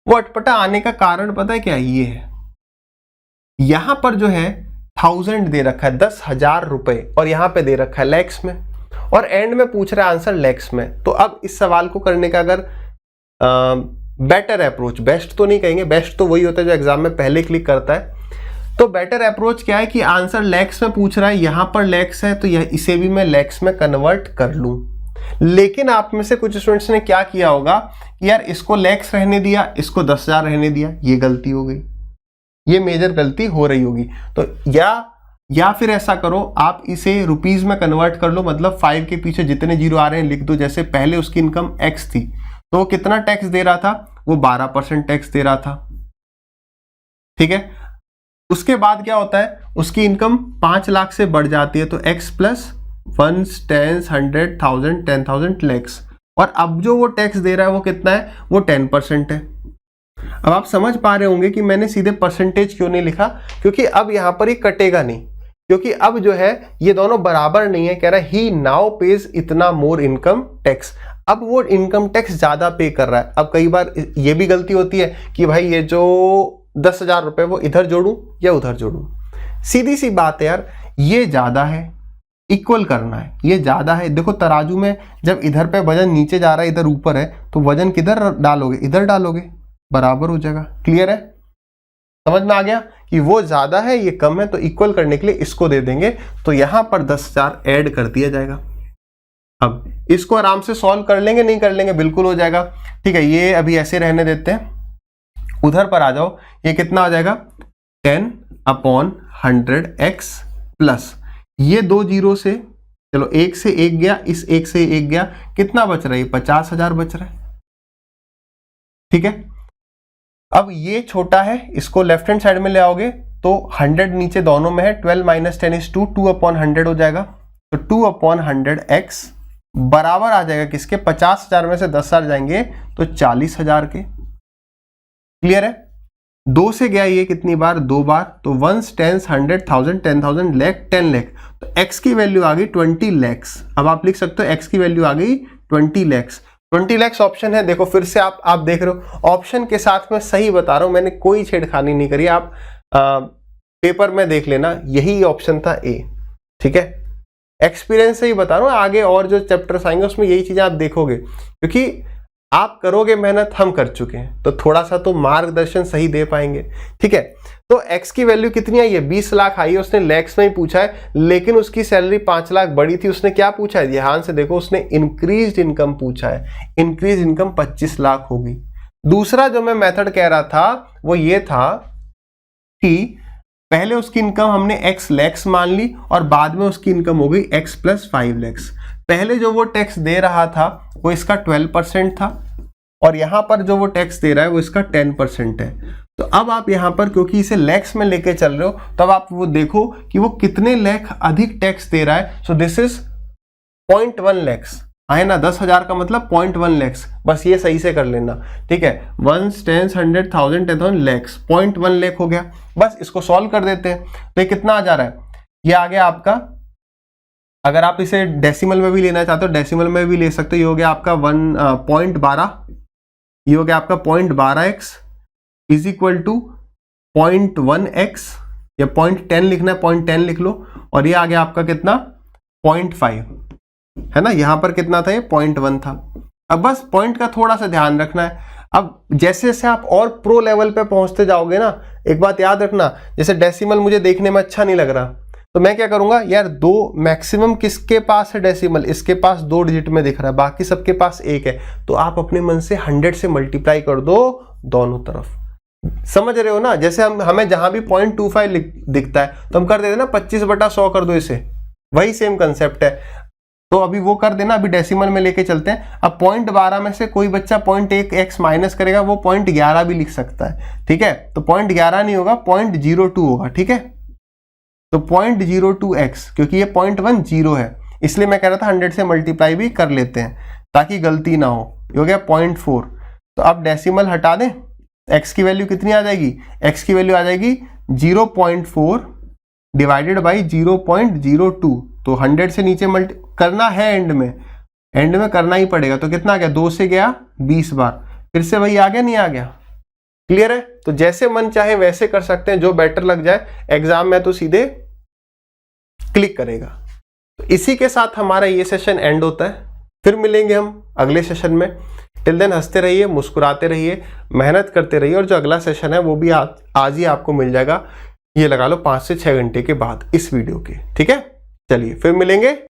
वो अटपटा आने का कारण पता है क्या? ये है, यहां पर जो है 1000 दे रखा है, 10,000 रुपए, और यहां पे दे रखा है लैक्स में, और एंड में पूछ रहा है आंसर लैक्स में. तो अब इस सवाल को करने का अगर बेटर अप्रोच, बेस्ट तो नहीं कहेंगे, बेस्ट तो वही होता है जो एग्जाम में पहले क्लिक करता है. तो बेटर अप्रोच क्या है कि आंसर लैक्स में पूछ रहा है, यहां पर लैक्स है तो इसे भी मैं लैक्स में कन्वर्ट कर लूं. लेकिन आप में से कुछ स्टूडेंट्स ने क्या किया होगा कि यार इसको लैक्स रहने दिया, इसको 10,000 रहने दिया. ये गलती हो गई, ये मेजर गलती हो रही होगी. तो या फिर ऐसा करो, आप इसे रुपीज में कन्वर्ट कर लो, मतलब 5 के पीछे जितने जीरो आ रहे हैं लिख दो. जैसे पहले उसकी इनकम x थी तो वो कितना टैक्स दे रहा था? वो 12% टैक्स दे रहा था. ठीक है. उसके बाद क्या होता है, उसकी इनकम 5 लाख से बढ़ जाती है, तो x प्लस 1, 10, 100, 1000, 10,000 लैक्स. और अब जो वो टैक्स दे रहा है वो कितना है? वो 10% है. अब आप समझ पा रहे होंगे कि मैंने सीधे परसेंटेज क्यों नहीं लिखा, क्योंकि अब यहां पर ये कटेगा नहीं, क्योंकि अब जो है ये दोनों बराबर नहीं है. कह रहा है ही नाउ पेज इतना मोर इनकम टैक्स. अब वो इनकम टैक्स ज्यादा पे कर रहा है. अब कई बार ये भी गलती होती है कि भाई ये जो 10,000 रुपए वो इधर जोड़ूं या उधर जोड़ूं. सीधी सी बात है यार, ये ज्यादा है, इक्वल करना है, ये ज्यादा है. देखो तराजू में जब इधर पे वजन नीचे जा रहा है, इधर ऊपर है, तो वजन किधर डालोगे? इधर डालोगे, बराबर हो जाएगा. क्लियर है? समझ में आ गया कि वो ज्यादा है ये कम है, तो इक्वल करने के लिए इसको दे देंगे, तो यहां पर 10,000 ऐड कर दिया जाएगा। अब इसको आराम से सॉल्व कर लेंगे, नहीं कर लेंगे, बिल्कुल हो जाएगा। ठीक है, ये अभी ऐसे रहने देते हैं, उधर पर आ जाओ। ये कितना आ जाएगा 10/100x प्लस ये 2 जीरो से, चलो 1 से 1 गया, इस 1 से 1 गया, कितना बच रहा है, 50,000 बच रहा है। ठीक है, अब ये छोटा है, इसको लेफ्ट हैंड साइड में ले आओगे तो 100 नीचे दोनों में है, 12 - 10 = 2/100 हो जाएगा। तो 2/100x बराबर आ जाएगा किसके, 50,000 में से 10,000 जाएंगे तो 40,000 के। क्लियर है, 2 से गया ये कितनी बार, 2 बार, तो 1 10 100 1000 10,000 लाख 10 लाख, तो x की वैल्यू आ गई 20 लाख। अब आप लिख सकते हो x की वैल्यू आ गई 20 लाख। 20 लाख ऑप्शन है, देखो फिर से आप देख रहे हो, ऑप्शन के साथ मैं सही बता रहा हूं, मैंने कोई छेड़खानी नहीं करी, आप पेपर में देख लेना, यही ऑप्शन था ए। ठीक है, एक्सपीरियंस से ही बता रहा हूं, आगे और जो चैप्टर्स आएंगे उसमें यही चीजें आप देखोगे, क्योंकि आप करोगे मेहनत, हम कर चुके हैं, तो थोड़ा सा तो मार्गदर्शन सही दे पाएंगे। ठीक है, तो x की वैल्यू कितनी आई है, 20 लाख आई है, उसने लैक्स में ही पूछा है, लेकिन उसकी सैलरी 5 लाख बड़ी थी, उसने क्या पूछा है, ध्यान से देखो, उसने इंक्रीज इनकम पूछा है, इंक्रीज इनकम 25 लाख होगी। दूसरा जो मैं मेथड कह रहा था वो ये था कि पहले उसकी इनकम हमने x लैक्स मान ली और बाद में उसकी इनकम हो गई x + 5 लैक्स। पहले जो वो टैक्स दे रहा था वो इसका 12% था, और यहां पर जो वो टैक्स दे रहा है वो इसका 10% है। तो अब आप यहां पर क्योंकि इसे लैक्स में लेके चल रहे हो, तब आप वो देखो कि वो कितने लाख अधिक टैक्स दे रहा है। सो दिस इज 0.1 लैक्स, है ना, 10,000 का मतलब 0.1 लैक्स, बस ये सही से कर लेना। ठीक है, 1 10 100 1000 10,000 लैक्स, 0.1 लाख हो गया, बस इसको सॉल्व कर देते हैं। तो ये कितना आ जा रहा है, ये आ गया आपका, अगर आप इसे डेसिमल में भी लेना चाहते हो डेसिमल में भी ले सकते हो, ये हो गया आपका 1.12, ये हो गया आपका 0.12x is equal to 0.1x, या 0.10 लिखना है 0.10 लिख लो, और ये आ गया आपका कितना 0.5, है ना, यहां पर कितना था, ये 0.1 था। अब बस पॉइंट का थोड़ा सा ध्यान रखना है। अब जैसे जैसे आप और प्रो लेवल पे पहुंचते जाओगे ना, एक बात याद रखना, जैसे डेसिमल मुझे देखने में अच्छा नहीं लग रहा, तो मैं क्या करूंगा यार, 2 मैक्सिमम किसके पास है डेसिमल, इसके पास 2 डिजिट में दिख रहा है, बाकी सबके पास 1 है, तो आप अपने मन से 100 से मल्टीप्लाई कर दो दोनों तरफ। समझ रहे हो ना, जैसे हमें जहां भी 0.25 दिखता है तो हम कर देते ना 25/100 कर दो इसे, वही सेम कंसेप्ट है। तो अभी वो कर देना, अभी डेसिमल में लेके चलते हैं। अब 0.12 में से कोई बच्चा 0.1x माइनस करेगा, वो 0.11 भी लिख सकता है। ठीक है, तो 0.11 नहीं होगा, 0.02 होगा। ठीक है, तो 0.02x, क्योंकि ये 0.1 0 है, इसलिए मैं कह रहा था 100 से मल्टीप्लाई भी कर लेते हैं ताकि गलती ना हो। ये हो गया 0.4, तो अब डेसिमल हटा दें, x की वैल्यू कितनी आ जाएगी, x की वैल्यू आ जाएगी 0.4 डिवाइडेड बाई 0.02, तो 100 से नीचे करना है, एंड में करना ही पड़ेगा। तो कितना आ गया, 2 से गया 20 बार, फिर से वही आ गया, नहीं आ गया, क्लियर है। तो जैसे मन चाहे वैसे कर सकते हैं, जो बेटर लग जाए, एग्जाम में तो सीधे क्लिक करेगा। तो इसी के साथ हमारा ये सेशन एंड होता है, फिर मिलेंगे हम अगले सेशन में। टिल देन हंसते रहिए, मुस्कुराते रहिए, मेहनत करते रहिए, और जो अगला सेशन है वो भी आज ही आपको मिल जाएगा, ये लगा लो 5 से 6 घंटे के बाद इस वीडियो के। ठीक है, चलिए फिर मिलेंगे।